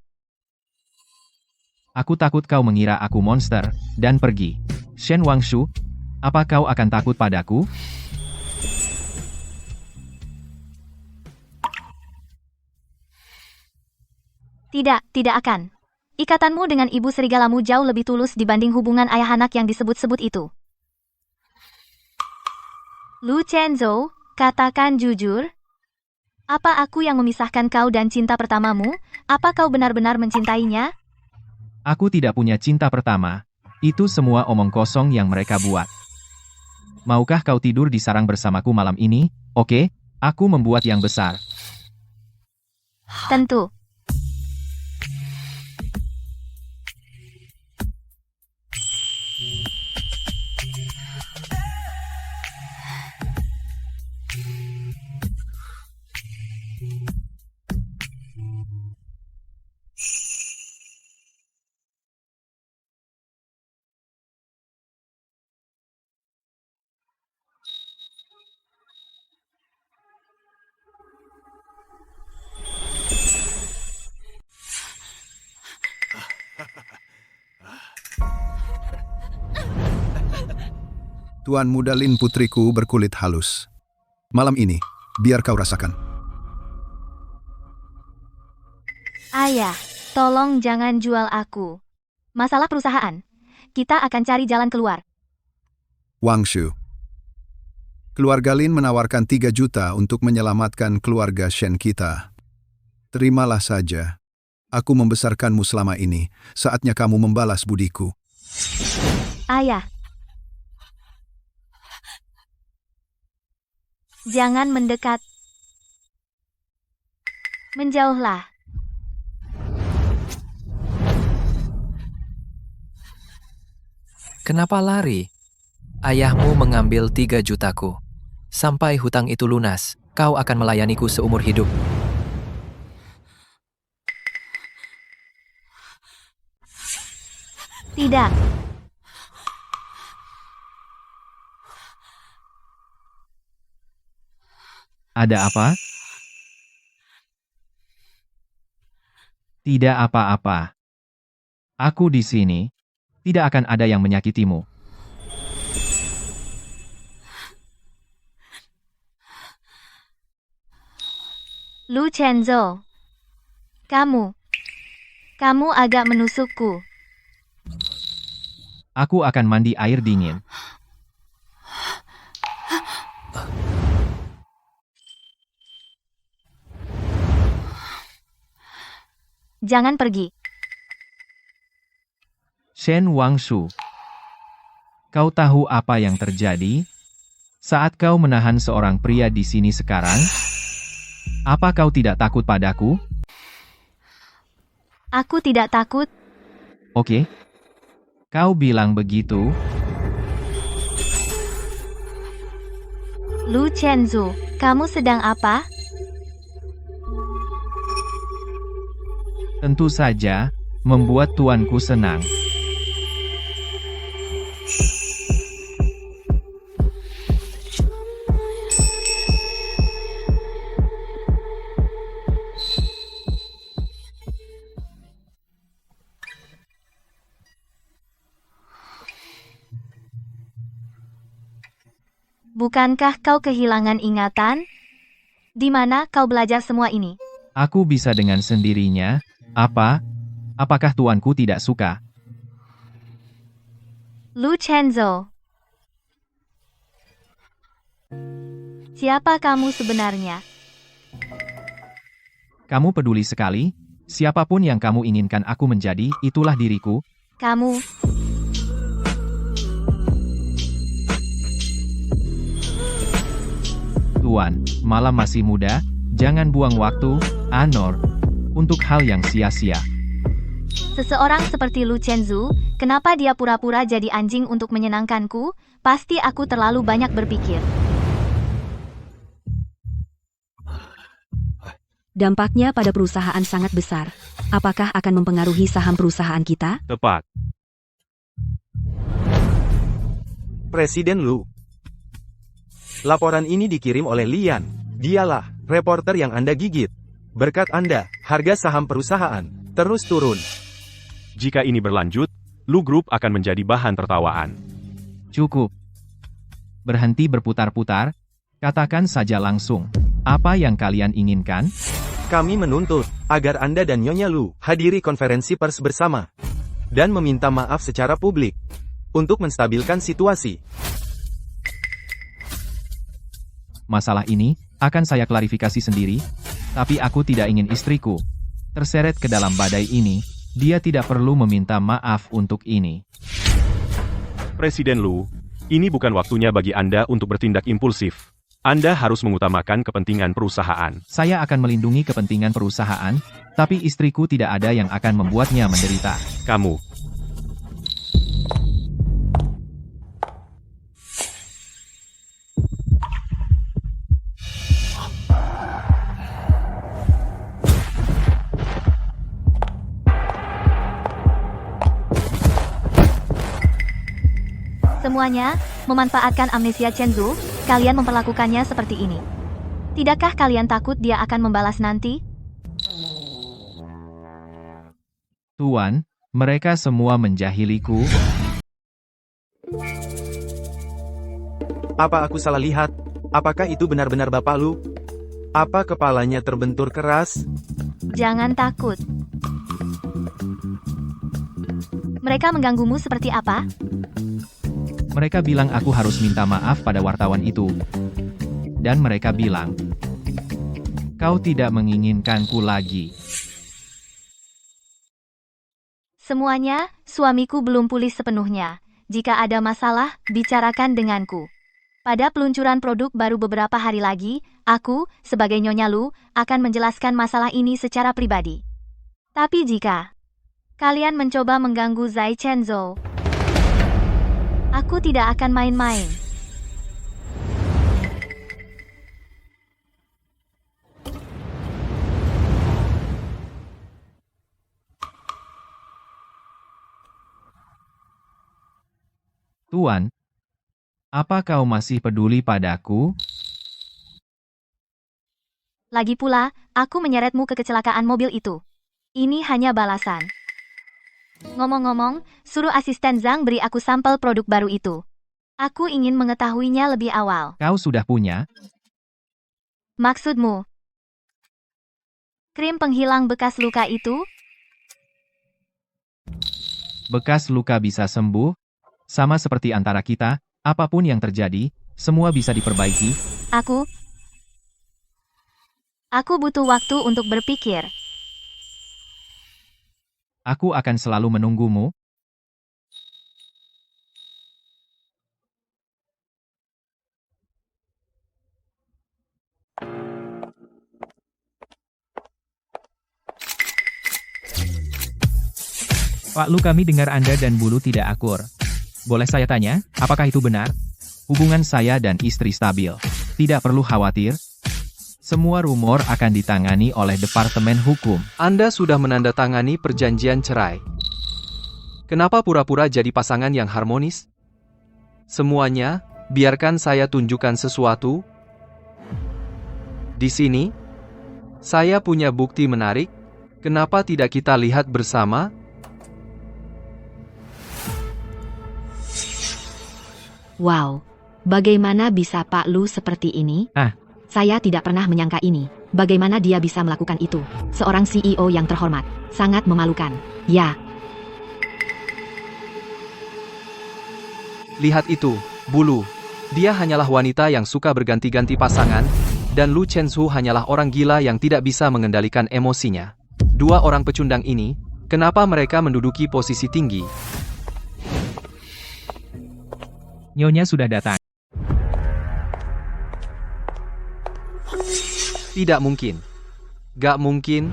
Aku takut kau mengira aku monster, dan pergi. Shen Wangshu, apa kau akan takut padaku? Tidak akan. Ikatanmu dengan ibu serigalamu jauh lebih tulus dibanding hubungan ayah anak yang disebut-sebut itu. Lu Chenzo, katakan jujur. Apa aku yang memisahkan kau dan cinta pertamamu? Apa kau benar-benar mencintainya? Aku tidak punya cinta pertama. Itu semua omong kosong yang mereka buat. Maukah kau tidur di sarang bersamaku malam ini? Oke, aku membuat yang besar. Tentu. Tuan Muda Lin putriku berkulit halus. Malam ini, biar kau rasakan. Ayah, tolong jangan jual aku. Masalah perusahaan. Kita akan cari jalan keluar. Wangshu. Keluarga Lin menawarkan 3 juta untuk menyelamatkan keluarga Shen kita. Terimalah saja. Aku membesarkanmu selama ini. Saatnya kamu membalas budiku. Ayah. Jangan mendekat. Menjauhlah. Kenapa lari? Ayahmu mengambil 3 jutaku. Sampai hutang itu lunas, kau akan melayaniku seumur hidup. Tidak. Ada apa? Tidak apa-apa. Aku di sini. Tidak akan ada yang menyakitimu. Lu Chenzo. Kamu Kamu agak menusukku. Aku akan mandi air dingin. Jangan pergi. Shen Wangshu. Kau tahu apa yang terjadi? Saat kau menahan seorang pria di sini sekarang, apa kau tidak takut padaku? Aku tidak takut. Oke. Kau bilang begitu. Lu Chenzu, kamu sedang apa? Tentu saja, membuat tuanku senang. Bukankah kau kehilangan ingatan? Di mana kau belajar semua ini? Aku bisa dengan sendirinya. Apa? Apakah tuanku tidak suka? Lu Chenzo. Siapa kamu sebenarnya? Kamu peduli sekali? Siapapun yang kamu inginkan aku menjadi, itulah diriku. Kamu. Tuan, malam masih muda, jangan buang waktu, Anor, untuk hal yang sia-sia. Seseorang seperti Lu Chenzu, kenapa dia pura-pura jadi anjing untuk menyenangkanku? Pasti aku terlalu banyak berpikir. Dampaknya pada perusahaan sangat besar. Apakah akan mempengaruhi saham perusahaan kita? Tepat. Presiden Lu. Laporan ini dikirim oleh Lian. Dialah reporter yang Anda gigit. Berkat Anda, harga saham perusahaan terus turun. Jika ini berlanjut, Lu Group akan menjadi bahan tertawaan. Cukup. Berhenti berputar-putar, katakan saja langsung. Apa yang kalian inginkan? Kami menuntut agar Anda dan Nyonya Lu hadiri konferensi pers bersama dan meminta maaf secara publik untuk menstabilkan situasi. Masalah ini akan saya klarifikasi sendiri, tapi aku tidak ingin istriku terseret ke dalam badai ini. Dia tidak perlu meminta maaf untuk ini. Presiden Lu, ini bukan waktunya bagi Anda untuk bertindak impulsif. Anda harus mengutamakan kepentingan perusahaan. Saya akan melindungi kepentingan perusahaan, tapi istriku tidak ada yang akan membuatnya menderita. Kamu. Semuanya, memanfaatkan amnesia Chenzu, kalian memperlakukannya seperti ini. Tidakkah kalian takut dia akan membalas nanti? Tuan, mereka semua menjahiliku. Apa aku salah lihat? Apakah itu benar-benar Bapak Lu? Apa kepalanya terbentur keras? Jangan takut. Mereka mengganggumu seperti apa? Mereka bilang aku harus minta maaf pada wartawan itu. Dan mereka bilang, kau tidak menginginkanku lagi. Semuanya, suamiku belum pulih sepenuhnya. Jika ada masalah, bicarakan denganku. Pada peluncuran produk baru beberapa hari lagi, aku, sebagai Nyonya Lu, akan menjelaskan masalah ini secara pribadi. Tapi jika kalian mencoba mengganggu Zai Chenzo, aku tidak akan main-main. Tuan, apa kau masih peduli padaku? Lagi pula, aku menyeretmu ke kecelakaan mobil itu. Ini hanya balasan. Ngomong-ngomong, suruh asisten Zhang beri aku sampel produk baru itu. Aku ingin mengetahuinya lebih awal. Kau sudah punya? Maksudmu? Krim penghilang bekas luka itu? Bekas luka bisa sembuh, sama seperti antara kita, apapun yang terjadi, semua bisa diperbaiki. Aku butuh waktu untuk berpikir. Aku akan selalu menunggumu. Pak Lu, kami dengar Anda dan Bulu tidak akur. Boleh saya tanya, apakah itu benar? Hubungan saya dan istri stabil. Tidak perlu khawatir. Semua rumor akan ditangani oleh Departemen Hukum. Anda sudah menandatangani perjanjian cerai. Kenapa pura-pura jadi pasangan yang harmonis? Semuanya, biarkan saya tunjukkan sesuatu. Di sini, saya punya bukti menarik. Kenapa tidak kita lihat bersama? Wow, bagaimana bisa Pak Lu seperti ini? Saya tidak pernah menyangka ini. Bagaimana dia bisa melakukan itu? Seorang CEO yang terhormat. Sangat memalukan. Ya. Lihat itu, Bulu. Dia hanyalah wanita yang suka berganti-ganti pasangan, dan Lu Chenzu hanyalah orang gila yang tidak bisa mengendalikan emosinya. Dua orang pecundang ini, kenapa mereka menduduki posisi tinggi? Nyonya sudah datang. Tidak mungkin. Gak mungkin.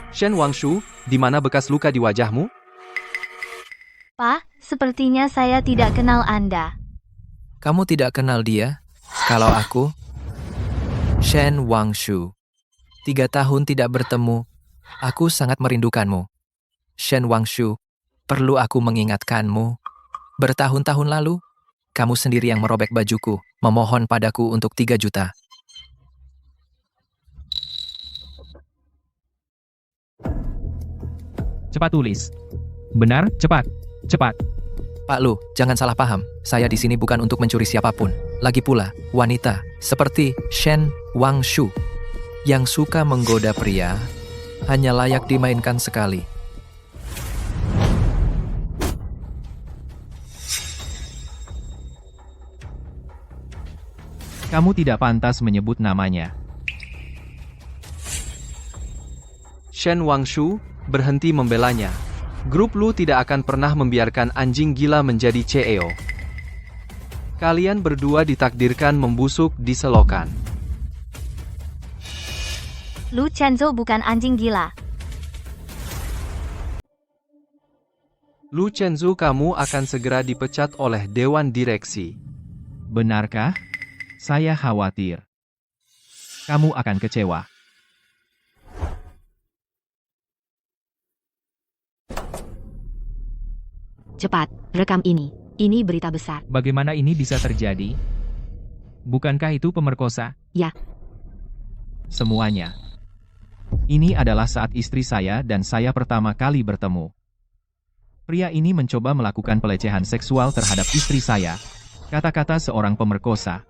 Shen Wangshu, di mana bekas luka di wajahmu? Pak, sepertinya saya tidak kenal Anda. Kamu tidak kenal dia? Kalau aku? Shen Wangshu. 3 tahun tidak bertemu. Aku sangat merindukanmu. Shen Wangshu, perlu aku mengingatkanmu. Bertahun-tahun lalu, kamu sendiri yang merobek bajuku, memohon padaku untuk 3 juta. Cepat tulis. Benar, cepat. Cepat. Pak Lu, jangan salah paham. Saya di sini bukan untuk mencuri siapapun. Lagi pula, wanita seperti Shen Wangshu yang suka menggoda pria hanya layak dimainkan sekali. Kamu tidak pantas menyebut namanya. Shen Wangshu, berhenti membelanya. Grup Lu tidak akan pernah membiarkan anjing gila menjadi CEO. Kalian berdua ditakdirkan membusuk di selokan. Lu Chenzo bukan anjing gila. Lu Chenzu, kamu akan segera dipecat oleh Dewan Direksi. Benarkah? Saya khawatir. Kamu akan kecewa. Cepat, rekam ini. Ini berita besar. Bagaimana ini bisa terjadi? Bukankah itu pemerkosa? Ya. Semuanya. Ini adalah saat istri saya dan saya pertama kali bertemu. Pria ini mencoba melakukan pelecehan seksual terhadap istri saya. Kata-kata seorang pemerkosa.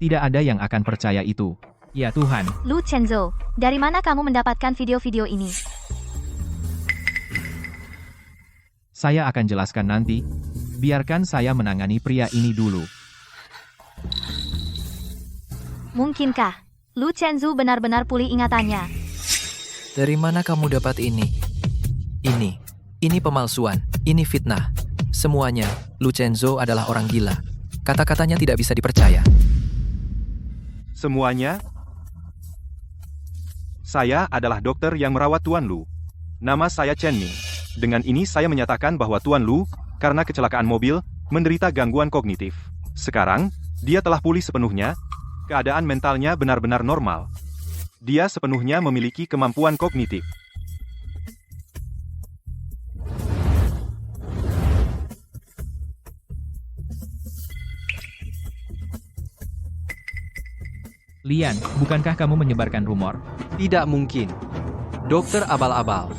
Tidak ada yang akan percaya itu. Ya Tuhan. Lu Chenzo, dari mana kamu mendapatkan video-video ini? Saya akan jelaskan nanti. Biarkan saya menangani pria ini dulu. Mungkinkah Lu Chenzo benar-benar pulih ingatannya? Dari mana kamu dapat ini? Ini pemalsuan. Ini fitnah. Semuanya, Lu Chenzo adalah orang gila. Kata-katanya tidak bisa dipercaya. Semuanya, saya adalah dokter yang merawat Tuan Lu. Nama saya Chen Ming. Dengan ini saya menyatakan bahwa Tuan Lu, karena kecelakaan mobil, menderita gangguan kognitif. Sekarang, dia telah pulih sepenuhnya, keadaan mentalnya benar-benar normal. Dia sepenuhnya memiliki kemampuan kognitif. Lian, bukankah kamu menyebarkan rumor? Tidak mungkin. Dokter abal-abal.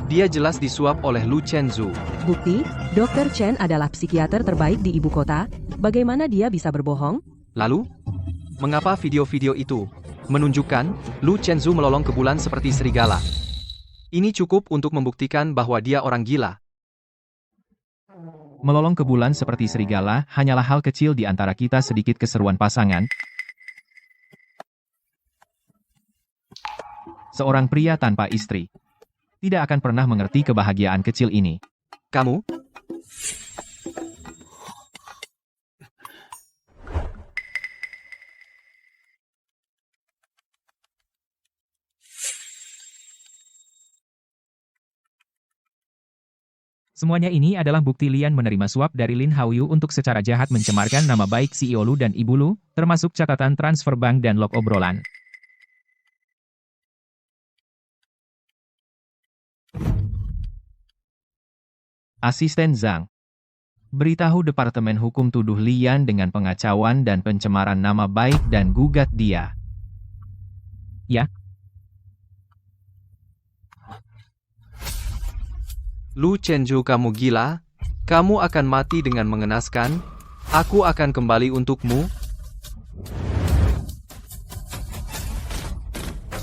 Dia jelas disuap oleh Lu Chenzu. Bukti, Dr. Chen adalah psikiater terbaik di ibu kota. Bagaimana dia bisa berbohong? Lalu, mengapa video-video itu menunjukkan Lu Chenzu melolong ke bulan seperti serigala? Ini cukup untuk membuktikan bahwa dia orang gila. Melolong ke bulan seperti serigala hanyalah hal kecil di antara kita sedikit keseruan pasangan. Seorang pria tanpa istri tidak akan pernah mengerti kebahagiaan kecil ini. Kamu? Semuanya ini adalah bukti Lian menerima suap dari Lin Haoyu untuk secara jahat mencemarkan nama baik CEO Lu dan Ibu Lu, termasuk catatan transfer bank dan log obrolan. Asisten Zhang. Beritahu Departemen Hukum tuduh Lian dengan pengacauan dan pencemaran nama baik dan gugat dia. Ya. Lu Chenju, kamu gila? Kamu akan mati dengan mengenaskan? Aku akan kembali untukmu.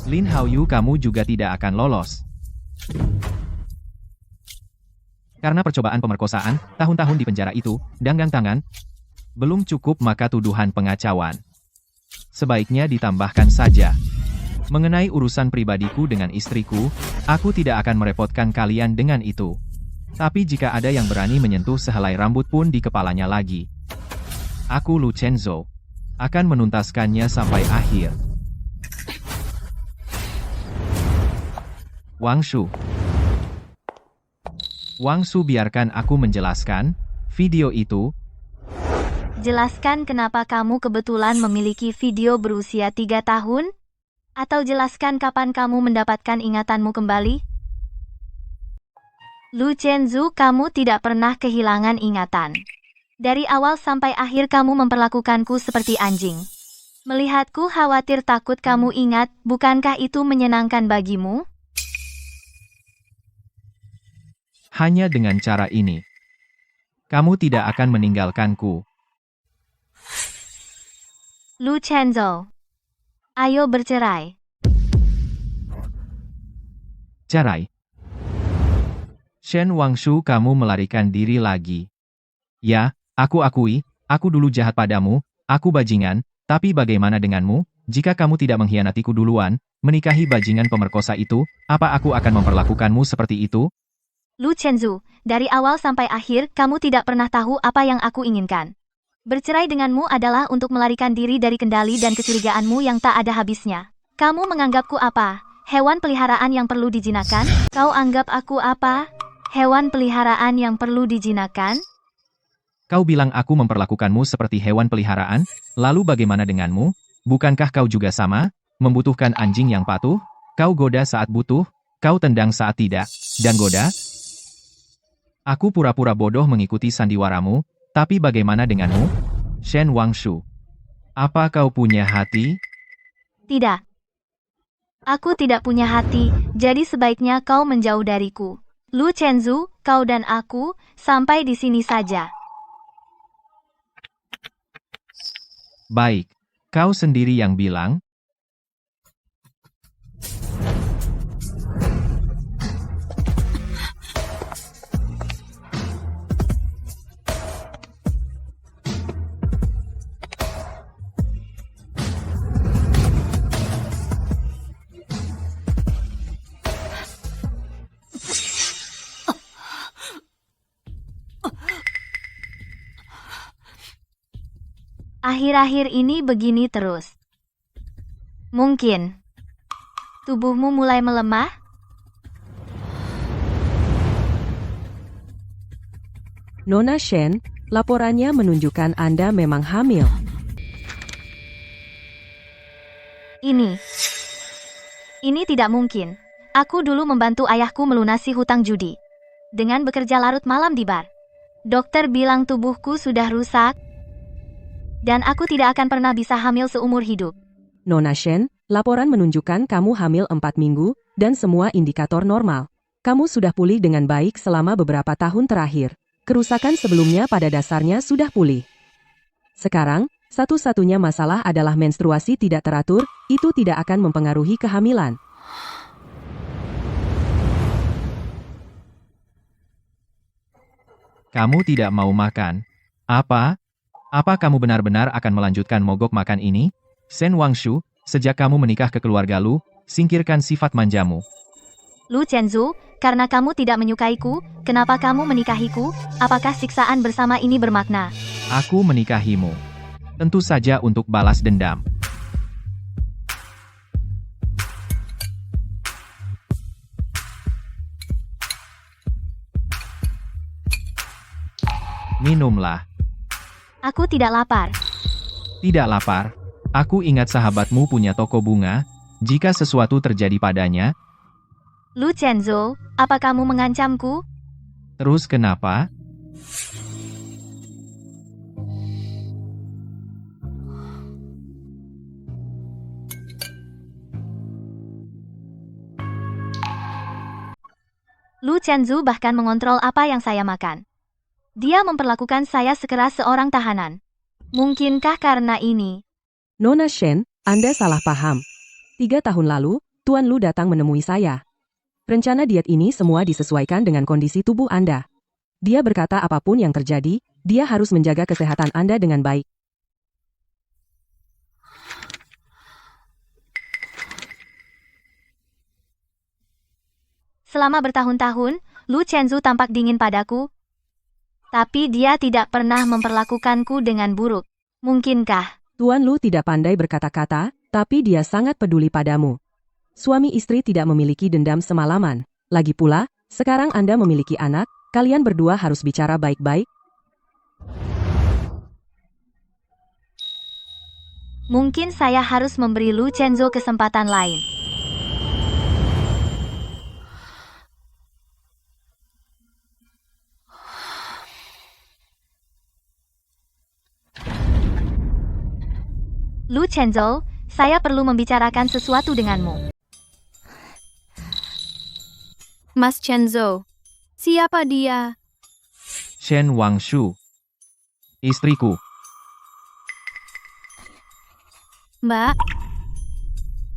Lin Haoyu, kamu juga tidak akan lolos. Karena percobaan pemerkosaan, tahun-tahun di penjara itu, danggang tangan, belum cukup maka tuduhan pengacauan. Sebaiknya ditambahkan saja. Mengenai urusan pribadiku dengan istriku, aku tidak akan merepotkan kalian dengan itu. Tapi jika ada yang berani menyentuh sehelai rambut pun di kepalanya lagi, aku Lu Chenzo akan menuntaskannya sampai akhir. Wang Shu. Wang Shu, biarkan aku menjelaskan. Video itu. Jelaskan kenapa kamu kebetulan memiliki video berusia 3 tahun? Atau jelaskan kapan kamu mendapatkan ingatanmu kembali? Lu Chenzu, kamu tidak pernah kehilangan ingatan. Dari awal sampai akhir kamu memperlakukanku seperti anjing. Melihatku khawatir takut kamu ingat, bukankah itu menyenangkan bagimu? Hanya dengan cara ini, kamu tidak akan meninggalkanku. Lu Chenzo, ayo bercerai. Cerai. Shen Wangshu, kamu melarikan diri lagi. Ya, aku akui, aku dulu jahat padamu, aku bajingan, tapi bagaimana denganmu? Jika kamu tidak mengkhianatiku duluan, menikahi bajingan pemerkosa itu, apa aku akan memperlakukanmu seperti itu? Lu Chenzu, dari awal sampai akhir kamu tidak pernah tahu apa yang aku inginkan. Bercerai denganmu adalah untuk melarikan diri dari kendali dan kecurigaanmu yang tak ada habisnya. Kamu menganggapku apa? Hewan peliharaan yang perlu dijinakan? Kau anggap aku apa? Hewan peliharaan yang perlu dijinakan? Kau bilang aku memperlakukanmu seperti hewan peliharaan, lalu bagaimana denganmu? Bukankah kau juga sama? Membutuhkan anjing yang patuh? Kau goda saat butuh, kau tendang saat tidak, dan goda? Aku pura-pura bodoh mengikuti sandiwaramu, tapi bagaimana denganmu? Shen Wangshu, apa kau punya hati? Tidak. Aku tidak punya hati, jadi sebaiknya kau menjauh dariku. Lu Chenzu, kau dan aku, sampai di sini saja. Baik, kau sendiri yang bilang. Akhir-akhir ini begini terus. Mungkin tubuhmu mulai melemah? Nona Shen, laporannya menunjukkan Anda memang hamil. Ini tidak mungkin. Aku dulu membantu ayahku melunasi hutang judi. Dengan bekerja larut malam di bar. Dokter bilang tubuhku sudah rusak. Dan aku tidak akan pernah bisa hamil seumur hidup. Nona Shen, laporan menunjukkan kamu hamil 4 minggu, dan semua indikator normal. Kamu sudah pulih dengan baik selama beberapa tahun terakhir. Kerusakan sebelumnya pada dasarnya sudah pulih. Sekarang, satu-satunya masalah adalah menstruasi tidak teratur, itu tidak akan mempengaruhi kehamilan. Kamu tidak mau makan? Apa? Apa kamu benar-benar akan melanjutkan mogok makan ini? Shen Wangshu, sejak kamu menikah ke keluarga Lu, singkirkan sifat manjamu. Lu Chenzu, karena kamu tidak menyukaiku, kenapa kamu menikahiku? Apakah siksaan bersama ini bermakna? Aku menikahimu. Tentu saja untuk balas dendam. Minumlah. Aku tidak lapar. Tidak lapar. Aku ingat sahabatmu punya toko bunga. Jika sesuatu terjadi padanya, Lu Chenzu, apa kamu mengancamku? terus kenapa? Lu Chenzu bahkan mengontrol apa yang saya makan. Dia memperlakukan saya sekeras seorang tahanan. Mungkinkah karena ini? Nona Shen, Anda salah paham. 3 tahun lalu, Tuan Lu datang menemui saya. Rencana diet ini semua disesuaikan dengan kondisi tubuh Anda. Dia berkata apapun yang terjadi, dia harus menjaga kesehatan Anda dengan baik. Selama bertahun-tahun, Lu Chenzu tampak dingin padaku. Tapi dia tidak pernah memperlakukanku dengan buruk. Mungkinkah? Tuan Lu tidak pandai berkata-kata, tapi dia sangat peduli padamu. Suami istri tidak memiliki dendam semalaman. Lagi pula, sekarang Anda memiliki anak, kalian berdua harus bicara baik-baik. Mungkin saya harus memberi Lu Chenzu kesempatan lain. Lu Chenzu, saya perlu membicarakan sesuatu denganmu. Mas Chenzu, siapa dia? Shen Wangshu. Istriku. Mbak?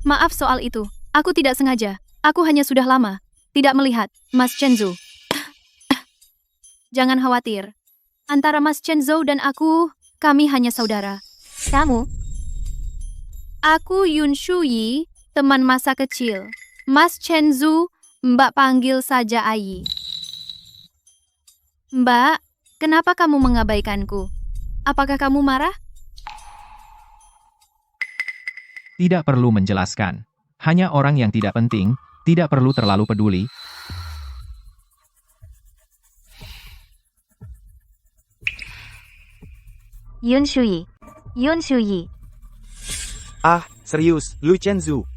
Maaf soal itu, aku tidak sengaja. Aku hanya sudah lama tidak melihat Mas Chenzu. Jangan khawatir. Antara Mas Chenzu dan aku, kami hanya saudara. Kamu? Aku Yun Shuyi, teman masa kecil. Mas Chenzu, Mbak panggil saja Ayi. Mbak, kenapa kamu mengabaikanku? Apakah kamu marah? Tidak perlu menjelaskan. Hanya orang yang tidak penting, tidak perlu terlalu peduli. Yun Shuyi. Yun Shuyi. Ah, serius, Lu Chenzu.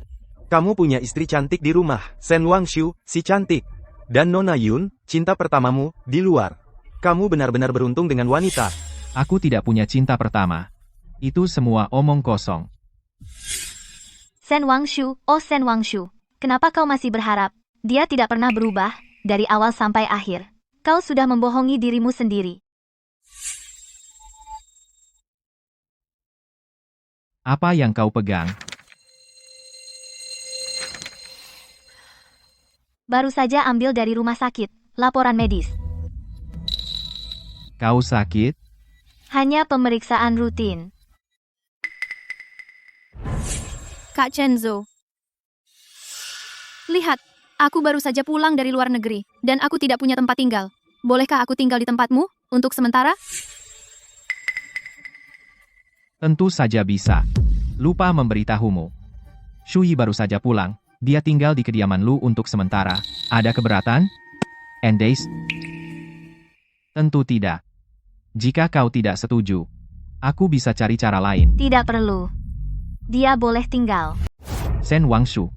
Kamu punya istri cantik di rumah, Shen Wangshu, si cantik. Dan Nona Yun, cinta pertamamu, di luar. Kamu benar-benar beruntung dengan wanita. Aku tidak punya cinta pertama. Itu semua omong kosong. Shen Wangshu, oh Shen Wangshu. Kenapa kau masih berharap? Dia tidak pernah berubah, dari awal sampai akhir. Kau sudah membohongi dirimu sendiri. Apa yang kau pegang? Baru saja ambil dari rumah sakit, laporan medis. Kau sakit? Hanya pemeriksaan rutin. Kak Chenzu. Lihat, aku baru saja pulang dari luar negeri, dan aku tidak punya tempat tinggal. Bolehkah aku tinggal di tempatmu, untuk sementara? Tentu saja bisa. Lupa memberitahumu. Shuyi baru saja pulang. Dia tinggal di kediaman Lu untuk sementara. Ada keberatan? Endace? Tentu tidak. Jika kau tidak setuju, aku bisa cari cara lain. Tidak perlu. Dia boleh tinggal. Shen Wangshu.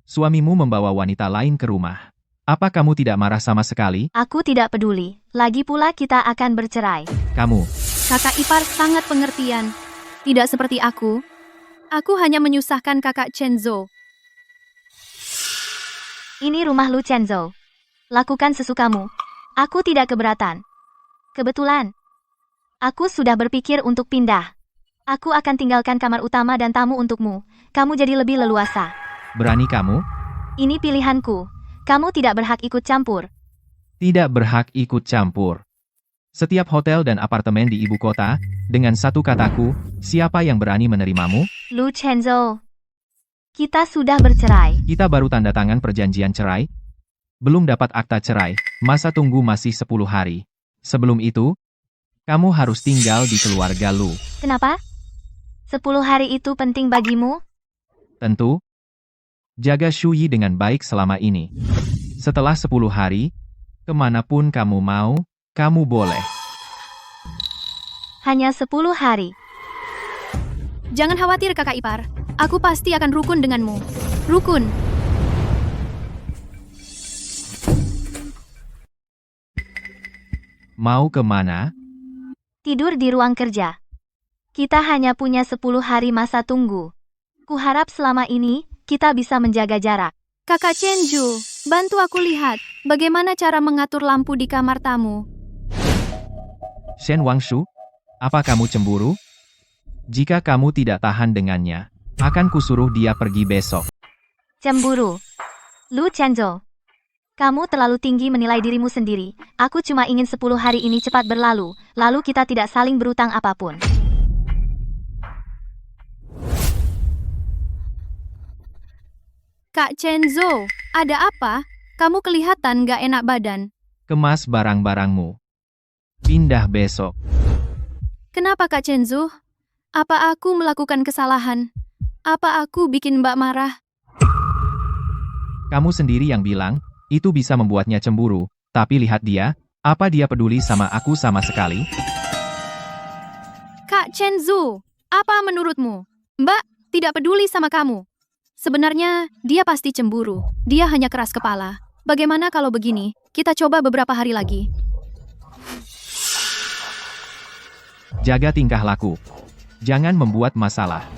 Suamimu membawa wanita lain ke rumah. Apa kamu tidak marah sama sekali? Aku tidak peduli. Lagi pula kita akan bercerai. Kamu. Kakak ipar sangat pengertian. Tidak seperti aku. Aku hanya menyusahkan kakak Chenzu. Ini rumah Lu Chenzu. Lakukan sesukamu. Aku tidak keberatan. Kebetulan, aku sudah berpikir untuk pindah. Aku akan tinggalkan kamar utama dan tamu untukmu. Kamu jadi lebih leluasa. Berani kamu? Ini pilihanku. Kamu tidak berhak ikut campur. Tidak berhak ikut campur. Setiap hotel dan apartemen di ibu kota, dengan satu kataku, siapa yang berani menerimamu? Lu Chenzo. Kita sudah bercerai. Kita baru tanda tangan perjanjian cerai. Belum dapat akta cerai, masa tunggu masih 10 hari. Sebelum itu, kamu harus tinggal di keluarga Lu. Kenapa? 10 hari itu penting bagimu? Tentu. Jaga Shuyi dengan baik selama ini. Setelah 10 hari, kemanapun kamu mau, kamu boleh. Hanya 10 hari. Jangan khawatir kakak ipar. Aku pasti akan rukun denganmu. Rukun. Mau kemana? Tidur di ruang kerja. Kita hanya punya 10 hari masa tunggu. Kuharap selama ini, kita bisa menjaga jarak. Kakak Chenju, bantu aku lihat bagaimana cara mengatur lampu di kamar tamu. Shen Wangshu, apa kamu cemburu? Jika kamu tidak tahan dengannya, akan kusuruh dia pergi besok. Cemburu. Lu Chenzo. Kamu terlalu tinggi menilai dirimu sendiri. Aku cuma ingin 10 hari ini cepat berlalu, lalu kita tidak saling berutang apapun. Kak Chenzo, ada apa? Kamu kelihatan gak enak badan. Kemas barang-barangmu. Pindah besok. Kenapa Kak Chenzo? Apa aku melakukan kesalahan? Apa aku bikin Mbak marah? Kamu sendiri yang bilang, itu bisa membuatnya cemburu, tapi lihat dia, apa dia peduli sama aku sama sekali? Kak Chenzo, apa menurutmu? Mbak tidak peduli sama kamu. Sebenarnya, dia pasti cemburu. Dia hanya keras kepala. Bagaimana kalau begini, kita coba beberapa hari lagi. Jaga tingkah laku. Jangan membuat masalah.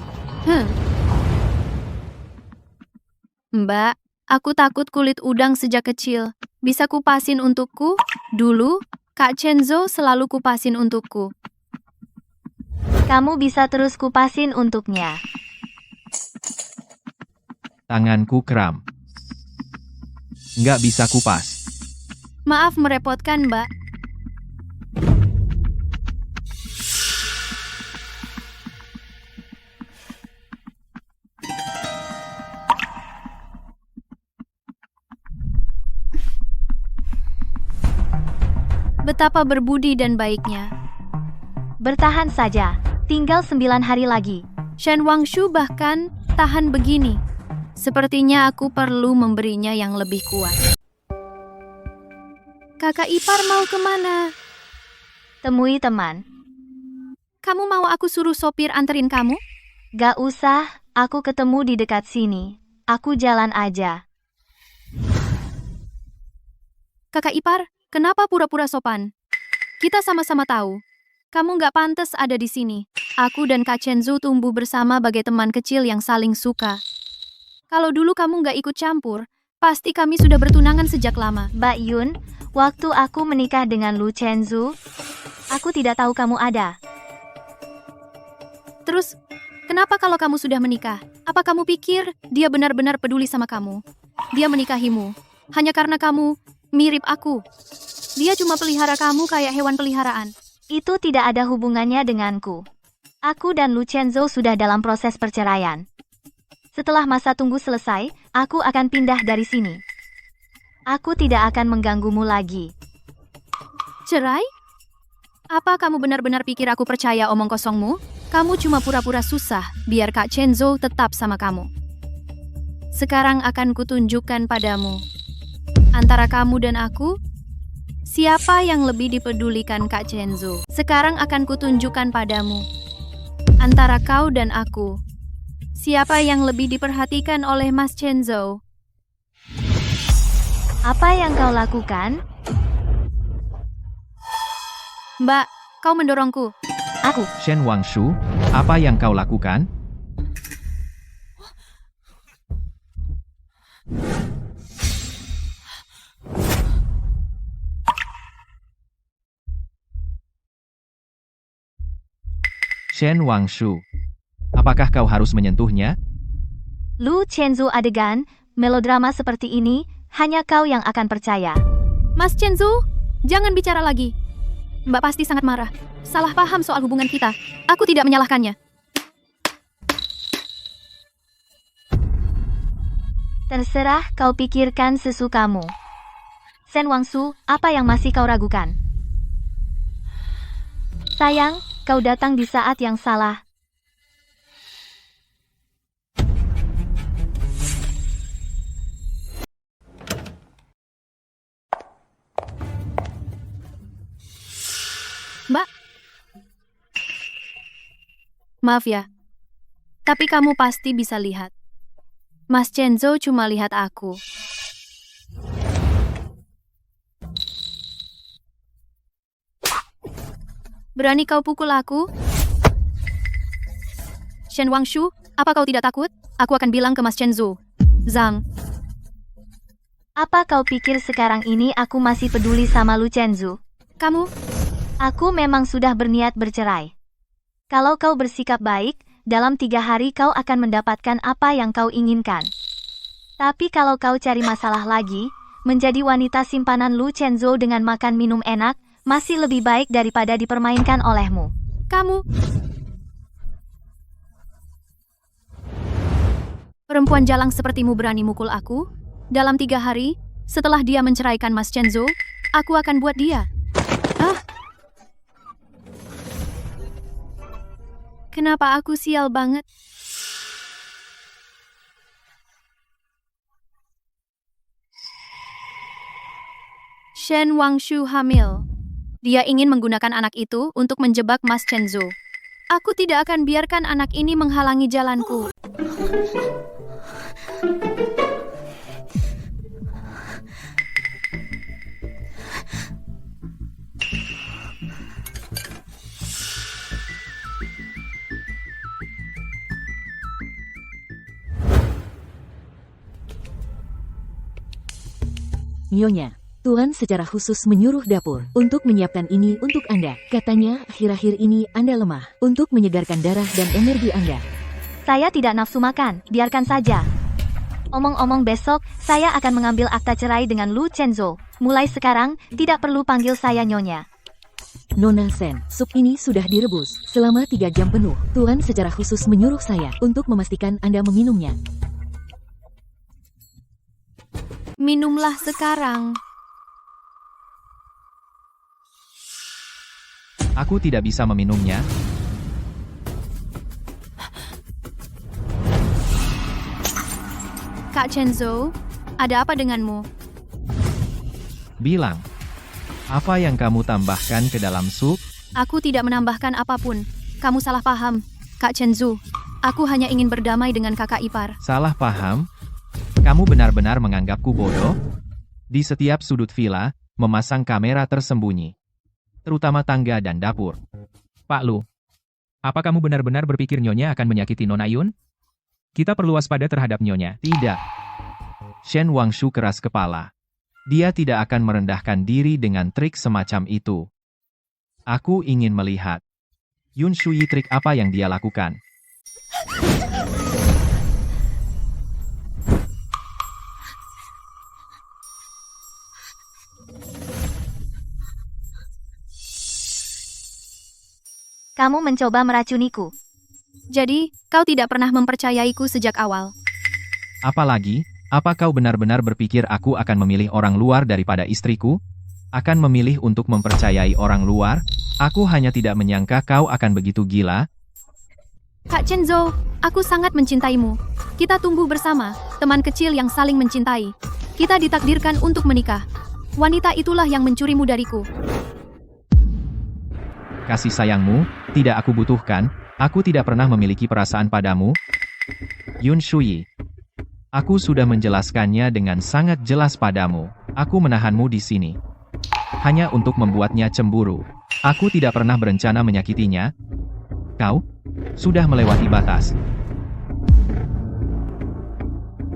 Mbak, aku takut kulit udang sejak kecil. Bisa kupasin untukku? Dulu, Kak Chenzo selalu kupasin untukku. Kamu bisa terus kupasin untuknya. Tanganku kram. Nggak bisa kupas. Maaf merepotkan, Mbak. Betapa berbudi dan baiknya. Bertahan saja. Tinggal 9 hari lagi. Shen Wangshu bahkan tahan begini. Sepertinya aku perlu memberinya yang lebih kuat. Kakak ipar mau kemana? Temui teman. Kamu mau aku suruh sopir anterin kamu? Gak usah, aku ketemu di dekat sini. Aku jalan aja. Kakak ipar, kenapa pura-pura sopan? Kita sama-sama tahu. Kamu gak pantas ada di sini. Aku dan Kak Chenzo tumbuh bersama bagai teman kecil yang saling suka. Kalau dulu kamu gak ikut campur, pasti kami sudah bertunangan sejak lama. Mbak Yun, waktu aku menikah dengan Lu Chenzu, aku tidak tahu kamu ada. Terus, kenapa kalau kamu sudah menikah? Apa kamu pikir dia benar-benar peduli sama kamu? Dia menikahimu hanya karena kamu mirip aku. Dia cuma pelihara kamu kayak hewan peliharaan. Itu tidak ada hubungannya denganku. Aku dan Lu Chenzo sudah dalam proses perceraian. Setelah masa tunggu selesai, aku akan pindah dari sini. Aku tidak akan mengganggumu lagi. Cerai? Apa kamu benar-benar pikir aku percaya omong kosongmu? Kamu cuma pura-pura susah, biar Kak Chenzo tetap sama kamu. Sekarang akan kutunjukkan padamu. Antara kamu dan aku, siapa yang lebih dipedulikan Kak Chenzo? Sekarang akan kutunjukkan padamu. Antara kau dan aku, siapa yang lebih diperhatikan oleh Mas Chenzo? Apa yang kau lakukan? Mbak, kau mendorongku. Aku. Shen Wangshu, apa yang kau lakukan? Shen Wangshu, apakah kau harus menyentuhnya? Lu Chenzo adegan, melodrama seperti ini, hanya kau yang akan percaya. Mas Chenzo, jangan bicara lagi. Mbak pasti sangat marah. Salah paham soal hubungan kita. Aku tidak menyalahkannya. Terserah, kau pikirkan sesukamu. Shen Wangshu, apa yang masih kau ragukan? Sayang, kau datang di saat yang salah. Mbak. Maaf ya. Tapi kamu pasti bisa lihat. Mas Chenzo cuma lihat aku. Berani kau pukul aku? Shen Wangshu, apa kau tidak takut? Aku akan bilang ke Mas Chenzo. Zhang. Apa kau pikir sekarang ini aku masih peduli sama Lu Chenzu? Kamu? Aku memang sudah berniat bercerai. Kalau kau bersikap baik, dalam 3 hari kau akan mendapatkan apa yang kau inginkan. Tapi kalau kau cari masalah lagi, menjadi wanita simpanan Lu Chenzo dengan makan minum enak, masih lebih baik daripada dipermainkan olehmu. Kamu? Perempuan jalang sepertimu berani mukul aku? Dalam 3 hari, setelah dia menceraikan Mas Chenzo, aku akan buat dia. Kenapa aku sial banget? Shen Wangshu hamil. Dia ingin menggunakan anak itu untuk menjebak Mas Chenzo. Aku tidak akan biarkan anak ini menghalangi jalanku. Nyonya, Tuan secara khusus menyuruh dapur untuk menyiapkan ini untuk Anda. Katanya, akhir-akhir ini Anda lemah untuk menyegarkan darah dan energi Anda. Saya tidak nafsu makan, biarkan saja. Omong-omong besok, saya akan mengambil akta cerai dengan Lu Chenzo. Mulai sekarang, tidak perlu panggil saya Nyonya. Nona Shen, sup ini sudah direbus selama 3 jam penuh. Tuan secara khusus menyuruh saya untuk memastikan Anda meminumnya. Minumlah sekarang. Aku tidak bisa meminumnya. Kak Chenzo, ada apa denganmu? Bilang, apa yang kamu tambahkan ke dalam sup? Aku tidak menambahkan apapun. Kamu salah paham, Kak Chenzo. Aku hanya ingin berdamai dengan kakak ipar. Salah paham? Kamu benar-benar menganggapku bodoh? Di setiap sudut villa, memasang kamera tersembunyi. Terutama tangga dan dapur. Pak Lu, apa kamu benar-benar berpikir Nyonya akan menyakiti Nona Yun? Kita perlu waspada terhadap Nyonya. Tidak. Shen Wangshu keras kepala. Dia tidak akan merendahkan diri dengan trik semacam itu. Aku ingin melihat. Yun Shuyi trik apa yang dia lakukan. Kamu mencoba meracuniku. Jadi, kau tidak pernah mempercayaiku sejak awal. Apalagi, apa kau benar-benar berpikir aku akan memilih orang luar daripada istriku? Akan memilih untuk mempercayai orang luar? Aku hanya tidak menyangka kau akan begitu gila. Kak Chenzo, aku sangat mencintaimu. Kita tumbuh bersama, teman kecil yang saling mencintai. Kita ditakdirkan untuk menikah. Wanita itulah yang mencurimu dariku. Kasih sayangmu, tidak aku butuhkan. Aku tidak pernah memiliki perasaan padamu. Yun Shuyi. Aku sudah menjelaskannya dengan sangat jelas padamu. Aku menahanmu di sini. Hanya untuk membuatnya cemburu. Aku tidak pernah berencana menyakitinya. Kau sudah melewati batas.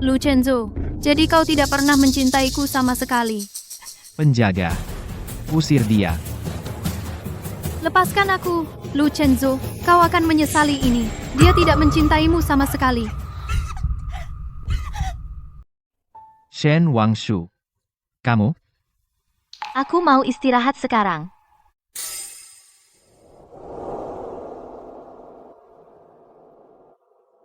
Lu Chenzo, jadi kau tidak pernah mencintaiku sama sekali. Penjaga. Usir dia. Lepaskan aku, Lu Chenzo. Kau akan menyesali ini. Dia tidak mencintaimu sama sekali. Shen Wangshu. Kamu? Aku mau istirahat sekarang.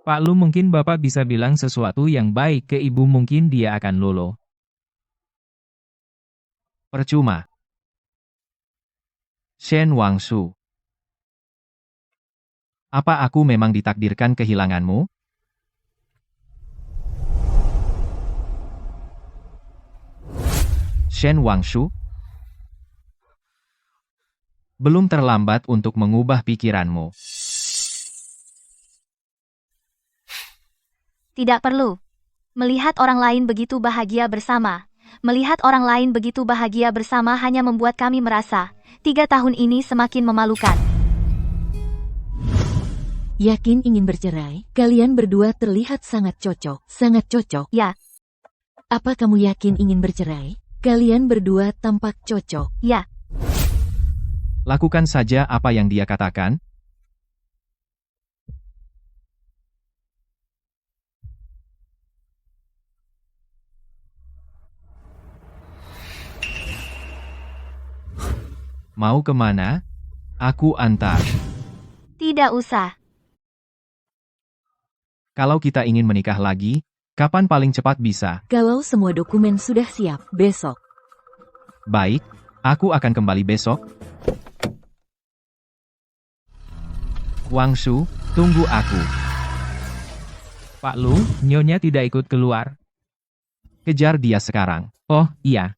Pak Lu, mungkin Bapak bisa bilang sesuatu yang baik ke Ibu, mungkin dia akan luluh. Percuma. Shen Wangshu. Apa aku memang ditakdirkan kehilanganmu? Shen Wangshu? Belum terlambat untuk mengubah pikiranmu. Tidak perlu. Melihat orang lain begitu bahagia bersama. Melihat orang lain begitu bahagia bersama hanya membuat kami merasa 3 tahun ini semakin memalukan. Yakin ingin bercerai? Kalian berdua terlihat sangat cocok. Sangat cocok. Ya. Apa kamu yakin ingin bercerai? Kalian berdua tampak cocok. Ya. Lakukan saja apa yang dia katakan. Mau kemana? Aku antar. Tidak usah. Kalau kita ingin menikah lagi, kapan paling cepat bisa? Kalau semua dokumen sudah siap, besok. Baik, aku akan kembali besok. Wangshu, tunggu aku. Pak Lu, Nyonya tidak ikut keluar. Kejar dia sekarang. Oh, iya.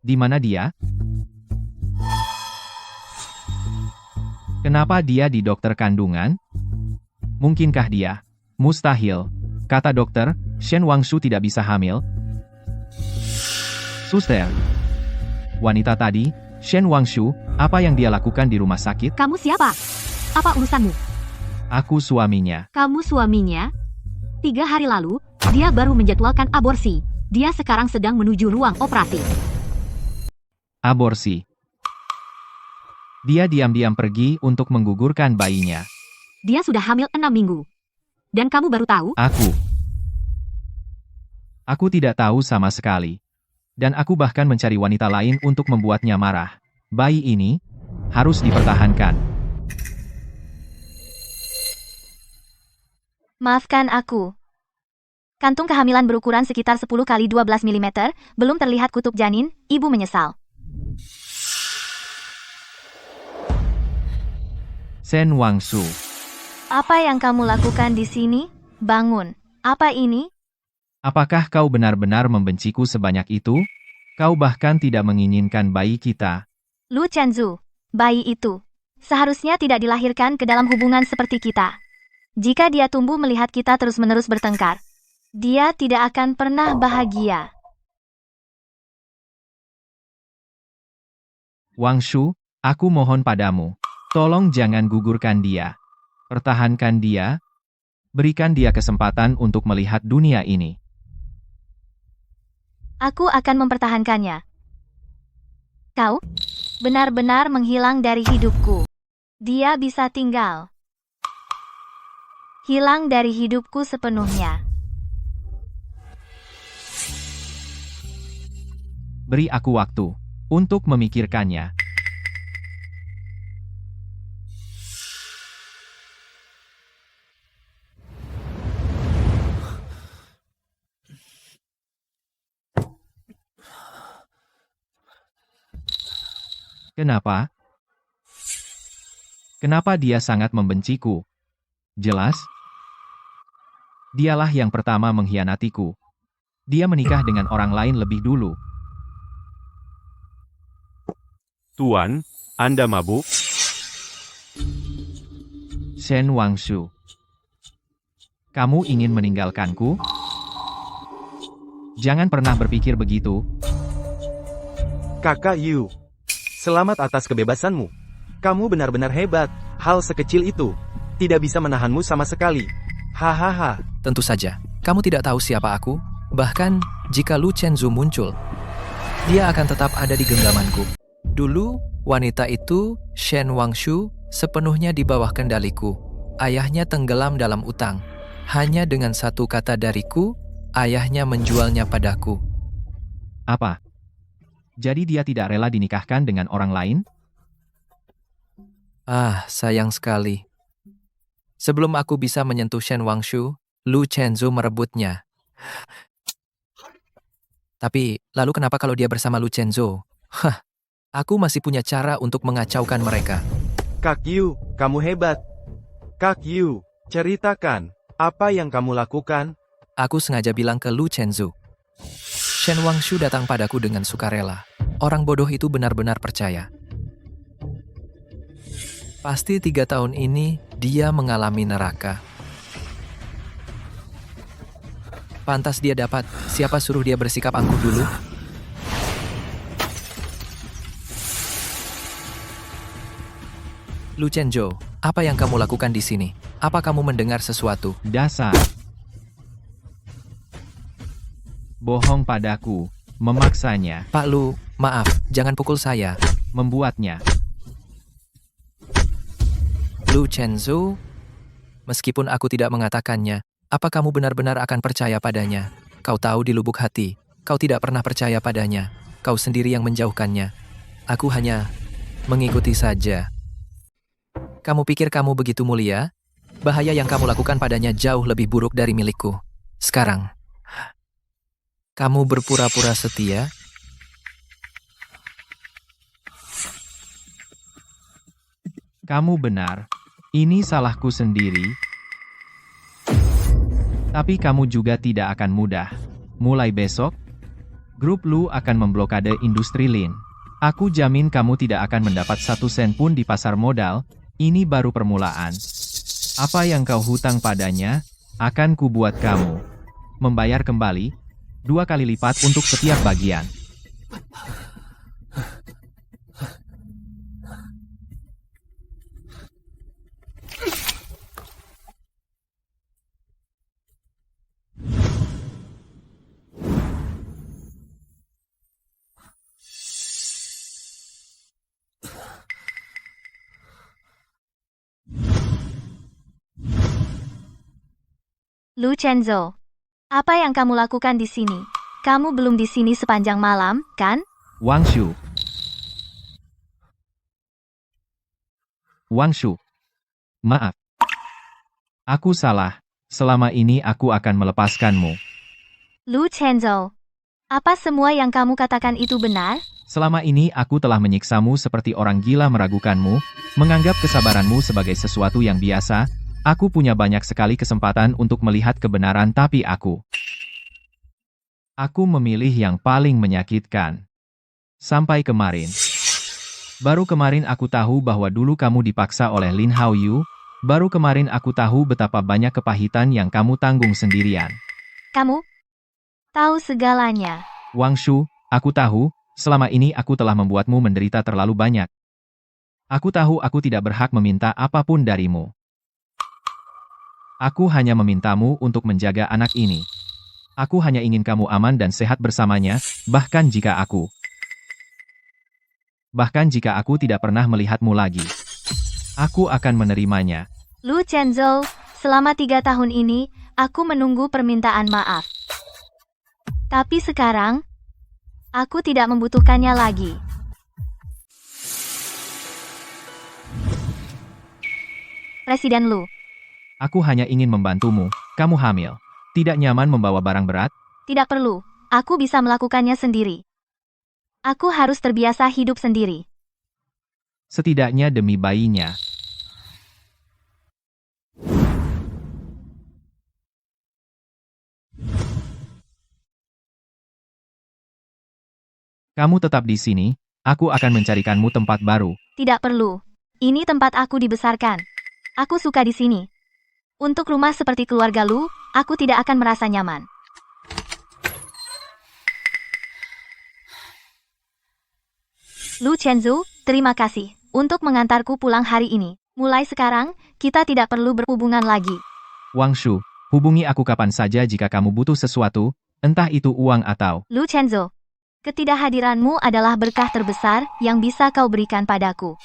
Di mana dia? Kenapa dia di dokter kandungan? Mungkinkah dia? Mustahil. Kata dokter, Shen Wangshu tidak bisa hamil. Suster. Wanita tadi, Shen Wangshu, apa yang dia lakukan di rumah sakit? Kamu siapa? Apa urusanmu? Aku suaminya. Kamu suaminya? 3 hari lalu, dia baru menjadwalkan aborsi. Dia sekarang sedang menuju ruang operasi. Aborsi. Dia diam-diam pergi untuk menggugurkan bayinya. Dia sudah hamil 6 minggu. Dan kamu baru tahu? Aku tidak tahu sama sekali. Dan aku bahkan mencari wanita lain untuk membuatnya marah. Bayi ini harus dipertahankan. Maafkan aku. Kantung kehamilan berukuran sekitar 10 kali 12 mm, belum terlihat kutub janin, ibu menyesal. Shen Wangshu. Apa yang kamu lakukan di sini? Bangun. Apa ini? Apakah kau benar-benar membenciku sebanyak itu? Kau bahkan tidak menginginkan bayi kita. Lu Chenzu, bayi itu seharusnya tidak dilahirkan ke dalam hubungan seperti kita. Jika dia tumbuh melihat kita terus-menerus bertengkar, dia tidak akan pernah bahagia. Wangshu, aku mohon padamu. Tolong jangan gugurkan dia. Pertahankan dia. Berikan dia kesempatan untuk melihat dunia ini. Aku akan mempertahankannya. Kau benar-benar menghilang dari hidupku. Dia bisa tinggal. Hilang dari hidupku sepenuhnya. Beri aku waktu untuk memikirkannya. Kenapa? Kenapa dia sangat membenciku? Jelas, dialah yang pertama mengkhianatiku. Dia menikah dengan orang lain lebih dulu. Tuan, Anda mabuk? Shen Wangshu. Kamu ingin meninggalkanku? Jangan pernah berpikir begitu. Kakak Yu. Selamat atas kebebasanmu. Kamu benar-benar hebat. Hal sekecil itu tidak bisa menahanmu sama sekali. Hahaha. Tentu saja, kamu tidak tahu siapa aku. Bahkan, jika Lu Chenzu muncul, dia akan tetap ada di genggamanku. Dulu, wanita itu, Shen Wangshu, sepenuhnya di bawah kendaliku. Ayahnya tenggelam dalam utang. Hanya dengan satu kata dariku, ayahnya menjualnya padaku. Apa? Jadi dia tidak rela dinikahkan dengan orang lain? Ah, sayang sekali. Sebelum aku bisa menyentuh Shen Wangshu, Lu Chenzu merebutnya. Tapi, lalu kenapa kalau dia bersama Lu Chenzu? Hah, aku masih punya cara untuk mengacaukan mereka. Kak Yu, kamu hebat. Kak Yu, ceritakan, apa yang kamu lakukan? Aku sengaja bilang ke Lu Chenzu. Shen Wangshu datang padaku dengan sukarela. Orang bodoh itu benar-benar percaya. Pasti 3 tahun ini, dia mengalami neraka. Pantas dia dapat, siapa suruh dia bersikap angkuh dulu? Lu Chenzo, apa yang kamu lakukan di sini? Apa kamu mendengar sesuatu? Dasar. Bohong padaku. Memaksanya. Pak Lu, maaf, jangan pukul saya. Membuatnya. Lu Chenzo, meskipun aku tidak mengatakannya, apa kamu benar-benar akan percaya padanya? Kau tahu di lubuk hati, kau tidak pernah percaya padanya. Kau sendiri yang menjauhkannya. Aku hanya mengikuti saja. Kamu pikir kamu begitu mulia? Bahaya yang kamu lakukan padanya jauh lebih buruk dari milikku. Sekarang, kamu berpura-pura setia? Kamu benar. Ini salahku sendiri. Tapi kamu juga tidak akan mudah. Mulai besok, grup Lu akan memblokade industri Lin. Aku jamin kamu tidak akan mendapat 1 sen pun di pasar modal. Ini baru permulaan. Apa yang kau hutang padanya, akan kubuat kamu membayar kembali 2 kali lipat untuk setiap bagian. Lu Chenzo, apa yang kamu lakukan di sini? Kamu belum di sini sepanjang malam, kan? Wangshu. Wangshu. Maaf. Aku salah. Selama ini aku akan melepaskanmu. Lu Chenzo, apa semua yang kamu katakan itu benar? Selama ini aku telah menyiksamu seperti orang gila meragukanmu, menganggap kesabaranmu sebagai sesuatu yang biasa. Aku punya banyak sekali kesempatan untuk melihat kebenaran tapi aku memilih yang paling menyakitkan. Sampai kemarin. Baru kemarin aku tahu bahwa dulu kamu dipaksa oleh Lin Haoyu. Baru kemarin aku tahu betapa banyak kepahitan yang kamu tanggung sendirian. Kamu tahu segalanya. Wangshu, aku tahu, selama ini aku telah membuatmu menderita terlalu banyak. Aku tahu aku tidak berhak meminta apapun darimu. Aku hanya memintamu untuk menjaga anak ini. Aku hanya ingin kamu aman dan sehat bersamanya, bahkan jika aku tidak pernah melihatmu lagi. Aku akan menerimanya. Lu Chenzo, selama 3 tahun ini, aku menunggu permintaan maaf. Tapi sekarang, aku tidak membutuhkannya lagi. Presiden Lu. Aku hanya ingin membantumu. Kamu hamil. Tidak nyaman membawa barang berat? Tidak perlu. Aku bisa melakukannya sendiri. Aku harus terbiasa hidup sendiri. Setidaknya demi bayinya. Kamu tetap di sini, aku akan mencarikanmu tempat baru. Tidak perlu. Ini tempat aku dibesarkan. Aku suka di sini. Untuk rumah seperti keluarga Lu, aku tidak akan merasa nyaman. Lu Chenzu, terima kasih untuk mengantarku pulang hari ini. Mulai sekarang, kita tidak perlu berhubungan lagi. Wangshu, hubungi aku kapan saja jika kamu butuh sesuatu, entah itu uang atau... Lu Chenzu, ketidakhadiranmu adalah berkah terbesar yang bisa kau berikan padaku.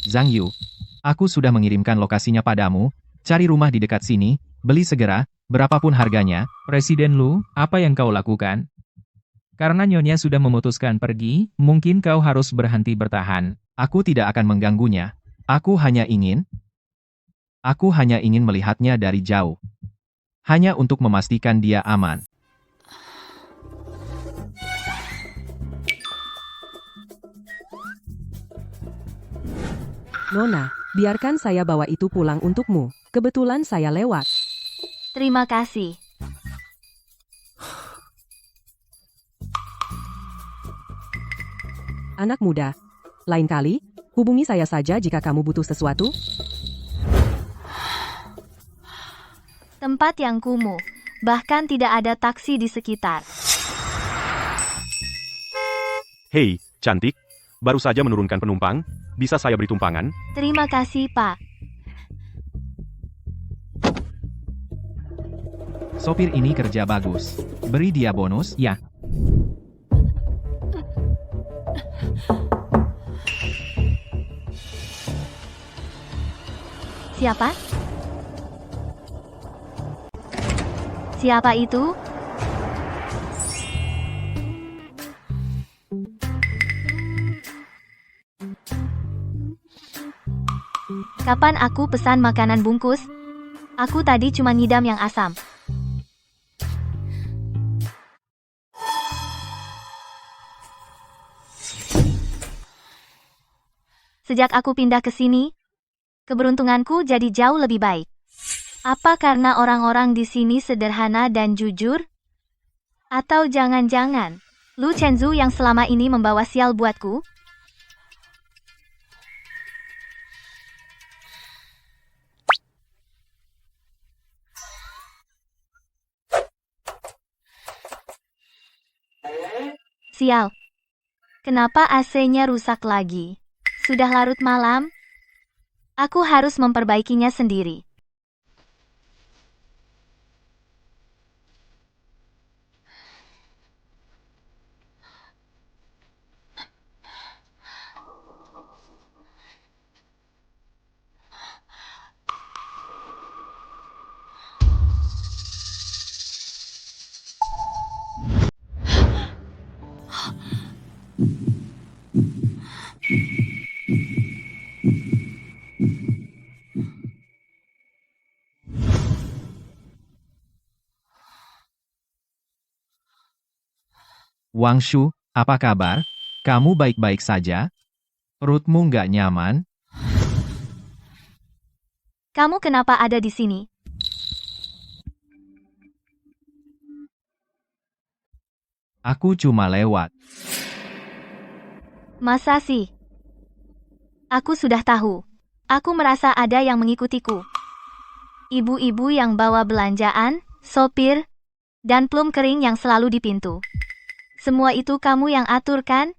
Zhang Yu, aku sudah mengirimkan lokasinya padamu, Cari rumah di dekat sini, beli segera, berapapun harganya. Presiden Lu, apa yang kau lakukan? Karena Nyonya sudah memutuskan pergi, mungkin kau harus berhenti bertahan. Aku tidak akan mengganggunya. Aku hanya ingin melihatnya dari jauh. Hanya untuk memastikan dia aman. Nona, biarkan saya bawa itu pulang untukmu. Kebetulan saya lewat. Terima kasih. Anak muda, lain kali, hubungi saya saja jika kamu butuh sesuatu. Tempat yang kumuh, bahkan tidak ada taksi di sekitar. Hei, cantik. Baru saja menurunkan penumpang. Bisa saya beri tumpangan? Terima kasih, Pak. Sopir ini kerja bagus. Beri dia bonus. Ya. Siapa? Siapa itu? Kapan aku pesan makanan bungkus? Aku tadi cuma ngidam yang asam. Sejak aku pindah ke sini, keberuntunganku jadi jauh lebih baik. Apa karena orang-orang di sini sederhana dan jujur? Atau jangan-jangan, Lu Chenzu yang selama ini membawa sial buatku? Sial. Kenapa AC-nya rusak lagi? Sudah larut malam? Aku harus memperbaikinya sendiri. Wang Shu, apa kabar? Kamu baik-baik saja? Perutmu nggak nyaman? Kamu kenapa ada di sini? Aku cuma lewat. Masa sih? Aku sudah tahu. Aku merasa ada yang mengikutiku. Ibu-ibu yang bawa belanjaan, sopir, dan plum kering yang selalu di pintu. Semua itu kamu yang atur kan?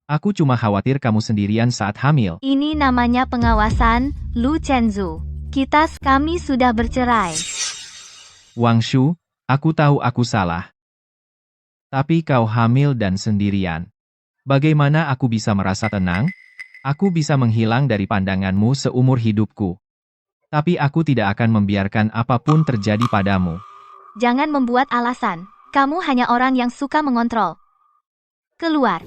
Aku cuma khawatir kamu sendirian saat hamil. Ini namanya pengawasan, Lu Chenzu. Kami sudah bercerai. Wang Shu, aku tahu aku salah. Tapi kau hamil dan sendirian. Bagaimana aku bisa merasa tenang? Aku bisa menghilang dari pandanganmu seumur hidupku. Tapi aku tidak akan membiarkan apapun terjadi padamu. Jangan membuat alasan. Kamu hanya orang yang suka mengontrol. Keluar.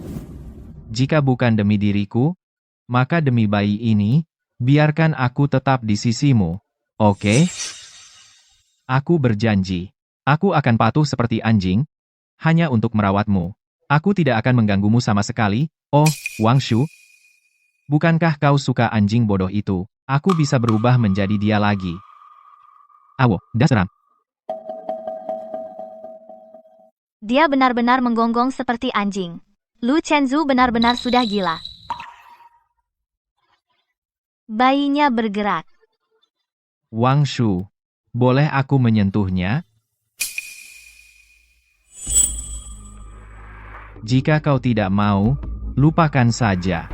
Jika bukan demi diriku, maka demi bayi ini, biarkan aku tetap di sisimu. Oke? Aku berjanji. Aku akan patuh seperti anjing, hanya untuk merawatmu. Aku tidak akan mengganggumu sama sekali. Oh, Wang Shu. Bukankah kau suka anjing bodoh itu? Aku bisa berubah menjadi dia lagi. Awo, dasram. Dia benar-benar menggonggong seperti anjing. Lu Chenzu benar-benar sudah gila. Bayinya bergerak. Wang Shu, boleh aku menyentuhnya? Jika kau tidak mau, lupakan saja.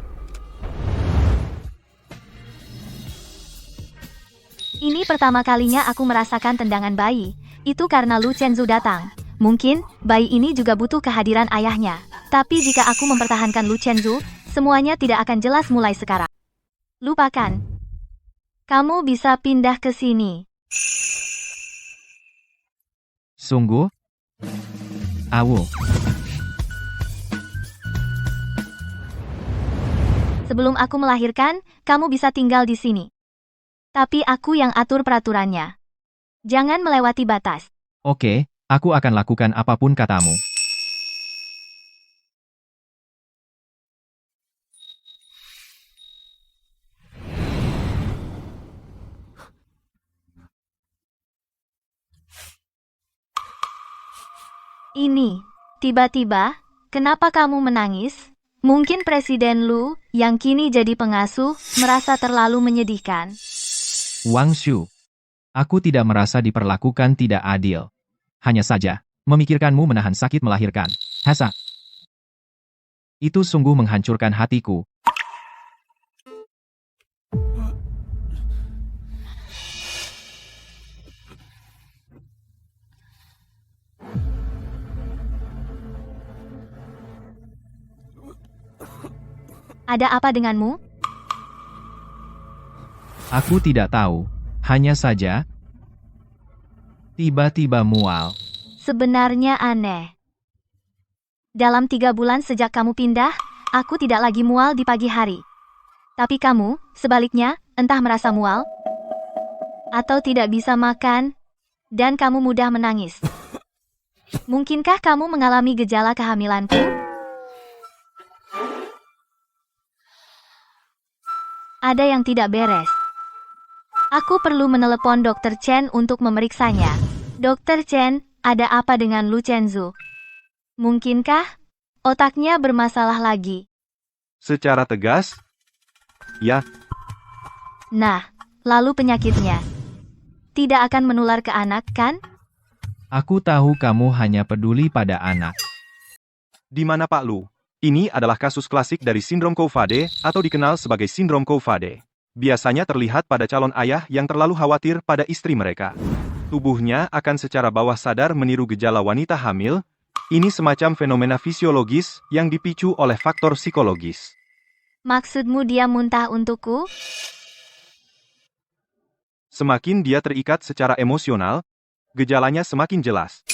Ini pertama kalinya aku merasakan tendangan bayi. Itu karena Lu Chenzu datang. Mungkin, bayi ini juga butuh kehadiran ayahnya. Tapi jika aku mempertahankan Lu Chenzu, semuanya tidak akan jelas mulai sekarang. Lupakan. Kamu bisa pindah ke sini. Sungguh? Awu. Sebelum aku melahirkan, kamu bisa tinggal di sini. Tapi aku yang atur peraturannya. Jangan melewati batas. Oke, aku akan lakukan apapun katamu. Ini, tiba-tiba, kenapa kamu menangis? Mungkin Presiden Lu, yang kini jadi pengasuh, merasa terlalu menyedihkan. Wang Shu. Aku tidak merasa diperlakukan tidak adil. Hanya saja, memikirkanmu menahan sakit melahirkan. Hasa. Itu sungguh menghancurkan hatiku. Ada apa denganmu? Aku tidak tahu. Hanya saja, tiba-tiba mual. Sebenarnya aneh. Dalam 3 bulan sejak kamu pindah, aku tidak lagi mual di pagi hari. Tapi kamu, sebaliknya, entah merasa mual, atau tidak bisa makan, dan kamu mudah menangis. Mungkinkah kamu mengalami gejala kehamilanku? Ada yang tidak beres. Aku perlu menelepon Dr. Chen untuk memeriksanya. Dr. Chen, ada apa dengan Lu Chenzu? Mungkinkah otaknya bermasalah lagi? Secara tegas? Ya, Nah, lalu penyakitnya tidak akan menular ke anak, kan? Aku tahu kamu hanya peduli pada anak. di mana Pak Lu? Ini adalah kasus klasik dari sindrom Koufade, atau dikenal sebagai sindrom Koufade. Biasanya terlihat pada calon ayah yang terlalu khawatir pada istri mereka. Tubuhnya akan secara bawah sadar meniru gejala wanita hamil. Ini semacam fenomena fisiologis yang dipicu oleh faktor psikologis. Maksudmu dia muntah untukku? Semakin dia terikat secara emosional, gejalanya semakin jelas.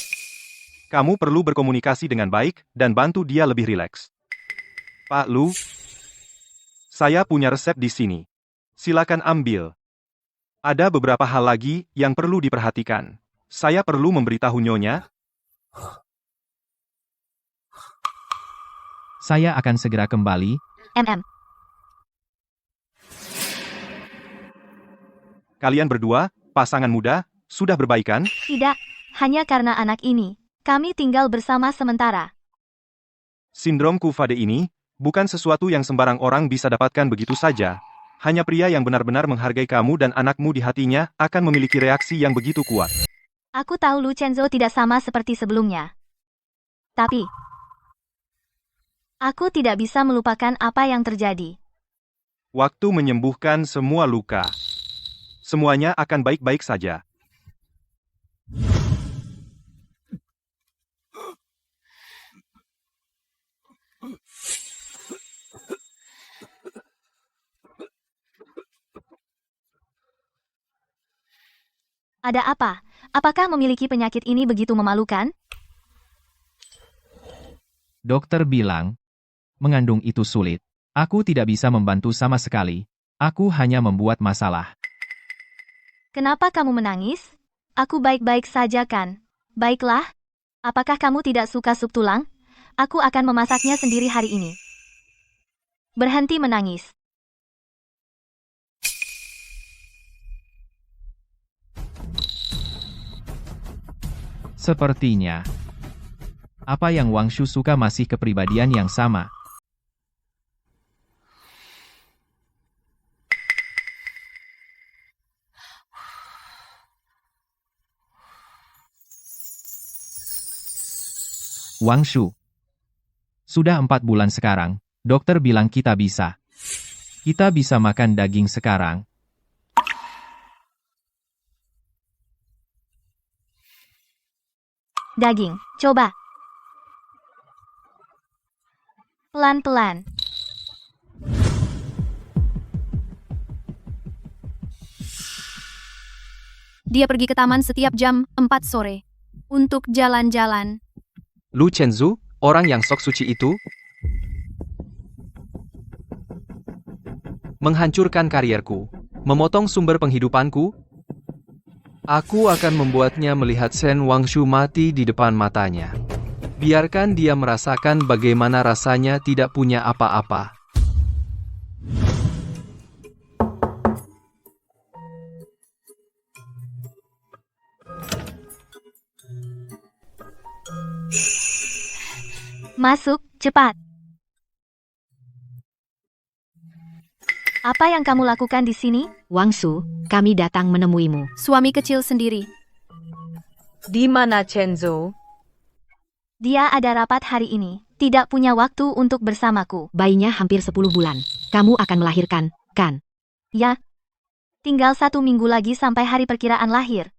Kamu perlu berkomunikasi dengan baik dan bantu dia lebih rileks. Pak Lu, saya punya resep di sini. Silakan ambil. Ada beberapa hal lagi yang perlu diperhatikan. Saya perlu memberitahu Nyonya. Saya akan segera kembali. Kalian berdua, pasangan muda, sudah berbaikan? Tidak, hanya karena anak ini. Kami tinggal bersama sementara. Sindrom Koufade ini bukan sesuatu yang sembarang orang bisa dapatkan begitu saja. Hanya pria yang benar-benar menghargai kamu dan anakmu di hatinya akan memiliki reaksi yang begitu kuat. Aku tahu Lu Chenzo tidak sama seperti sebelumnya. Tapi, aku tidak bisa melupakan apa yang terjadi. Waktu menyembuhkan semua luka. Semuanya akan baik-baik saja. Ada apa? Apakah memiliki penyakit ini begitu memalukan? Dokter bilang, mengandung itu sulit. Aku tidak bisa membantu sama sekali. Aku hanya membuat masalah. Kenapa kamu menangis? Aku baik-baik saja kan? Baiklah. Apakah kamu tidak suka sup tulang? Aku akan memasaknya sendiri hari ini. Berhenti menangis. Sepertinya. Apa yang Wang Shu suka masih kepribadian yang sama. Wang Shu. Sudah 4 bulan sekarang, dokter bilang kita bisa. Kita bisa makan daging sekarang. Daging, coba. Pelan-pelan. Dia pergi ke taman setiap jam 4 sore. Untuk jalan-jalan. Lu Chenzu, orang yang sok suci itu, menghancurkan karierku, memotong sumber penghidupanku. Aku akan membuatnya melihat Shen Wangshu mati di depan matanya. Biarkan dia merasakan bagaimana rasanya tidak punya apa-apa. Masuk, cepat. Apa yang kamu lakukan di sini? Wangshu, kami datang menemuimu. Suami kecil sendiri. Di mana Chenzo? Dia ada rapat hari ini. Tidak punya waktu untuk bersamaku. Bayinya hampir 10 bulan. Kamu akan melahirkan, kan? Ya. Tinggal 1 minggu lagi sampai hari perkiraan lahir.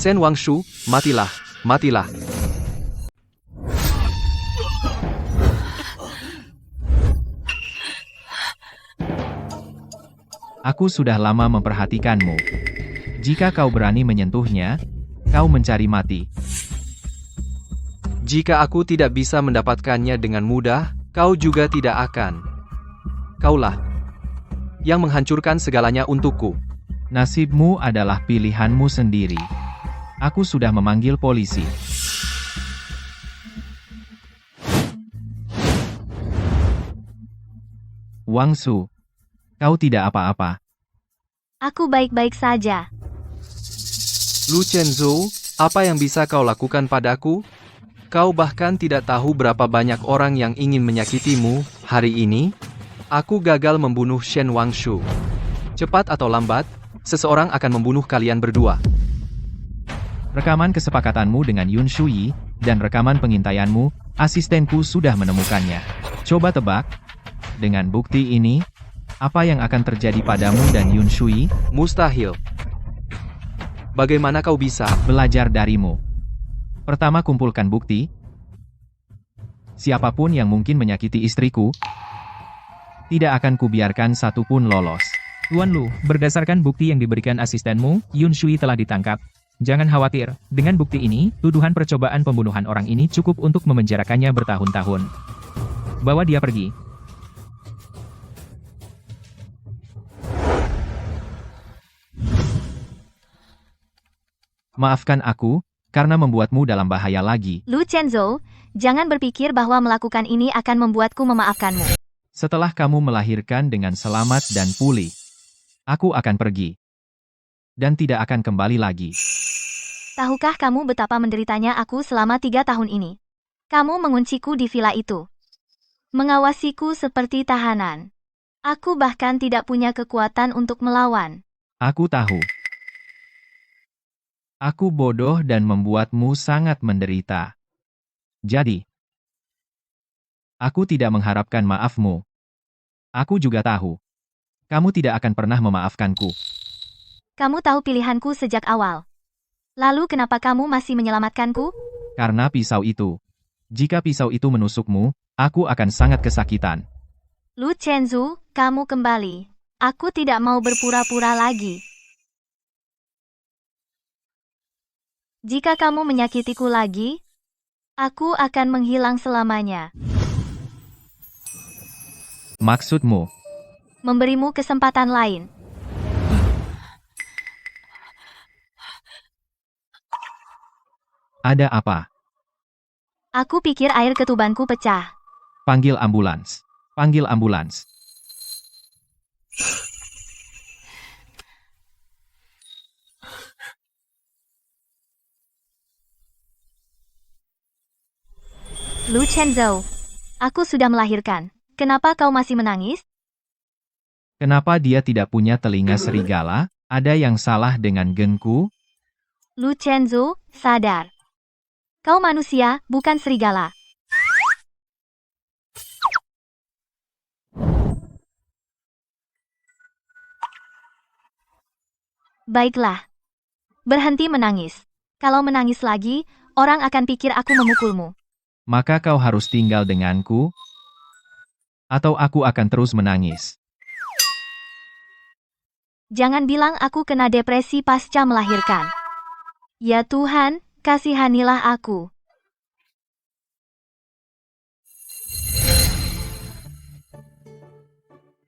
Shen Wangshu, matilah, matilah. Aku sudah lama memperhatikanmu. Jika kau berani menyentuhnya, kau mencari mati. Jika aku tidak bisa mendapatkannya dengan mudah, kau juga tidak akan. Kaulah yang menghancurkan segalanya untukku. Nasibmu adalah pilihanmu sendiri. Aku sudah memanggil polisi. Wangshu, kau tidak apa-apa. Aku baik-baik saja. Lu Chenzo, apa yang bisa kau lakukan padaku? Kau bahkan tidak tahu berapa banyak orang yang ingin menyakitimu. Hari ini, aku gagal membunuh Shen Wangshu. Cepat atau lambat, seseorang akan membunuh kalian berdua. Rekaman kesepakatanmu dengan Yun Shui, dan rekaman pengintaianmu, asistenku sudah menemukannya. Coba tebak, dengan bukti ini, apa yang akan terjadi padamu dan Yun Shui? Mustahil. Bagaimana kau bisa belajar darimu? Pertama, kumpulkan bukti. Siapapun yang mungkin menyakiti istriku, tidak akan kubiarkan satu pun lolos. Tuan Lu, berdasarkan bukti yang diberikan asistenmu, Yun Shui telah ditangkap. Jangan khawatir, dengan bukti ini, tuduhan percobaan pembunuhan orang ini cukup untuk memenjarakannya bertahun-tahun. Bawa dia pergi. Maafkan aku, karena membuatmu dalam bahaya lagi. Lu Chenzo, jangan berpikir bahwa melakukan ini akan membuatku memaafkanmu. Setelah kamu melahirkan dengan selamat dan pulih, aku akan pergi. Dan tidak akan kembali lagi. Tahukah kamu betapa menderitanya aku selama 3 tahun ini? Kamu mengunciku di villa itu. Mengawasiku seperti tahanan. Aku bahkan tidak punya kekuatan untuk melawan. Aku tahu. Aku bodoh dan membuatmu sangat menderita. Jadi, aku tidak mengharapkan maafmu. Aku juga tahu. Kamu tidak akan pernah memaafkanku. Kamu tahu pilihanku sejak awal. Lalu kenapa kamu masih menyelamatkanku? Karena pisau itu. Jika pisau itu menusukmu, aku akan sangat kesakitan. Lu Chenzu, kamu kembali. Aku tidak mau berpura-pura lagi. Jika kamu menyakitiku lagi, aku akan menghilang selamanya. Maksudmu? Memberimu kesempatan lain. Ada apa? Aku pikir air ketubanku pecah. Panggil ambulans. Panggil ambulans. Lu Chenzo, aku sudah melahirkan. Kenapa kau masih menangis? Kenapa dia tidak punya telinga serigala? Ada yang salah dengan genku? Lu Chenzo, sadar. Kau manusia, bukan serigala. Baiklah. Berhenti menangis. Kalau menangis lagi, orang akan pikir aku memukulmu. Maka kau harus tinggal denganku, atau aku akan terus menangis. Jangan bilang aku kena depresi pasca melahirkan. Ya Tuhan, kasihanilah aku.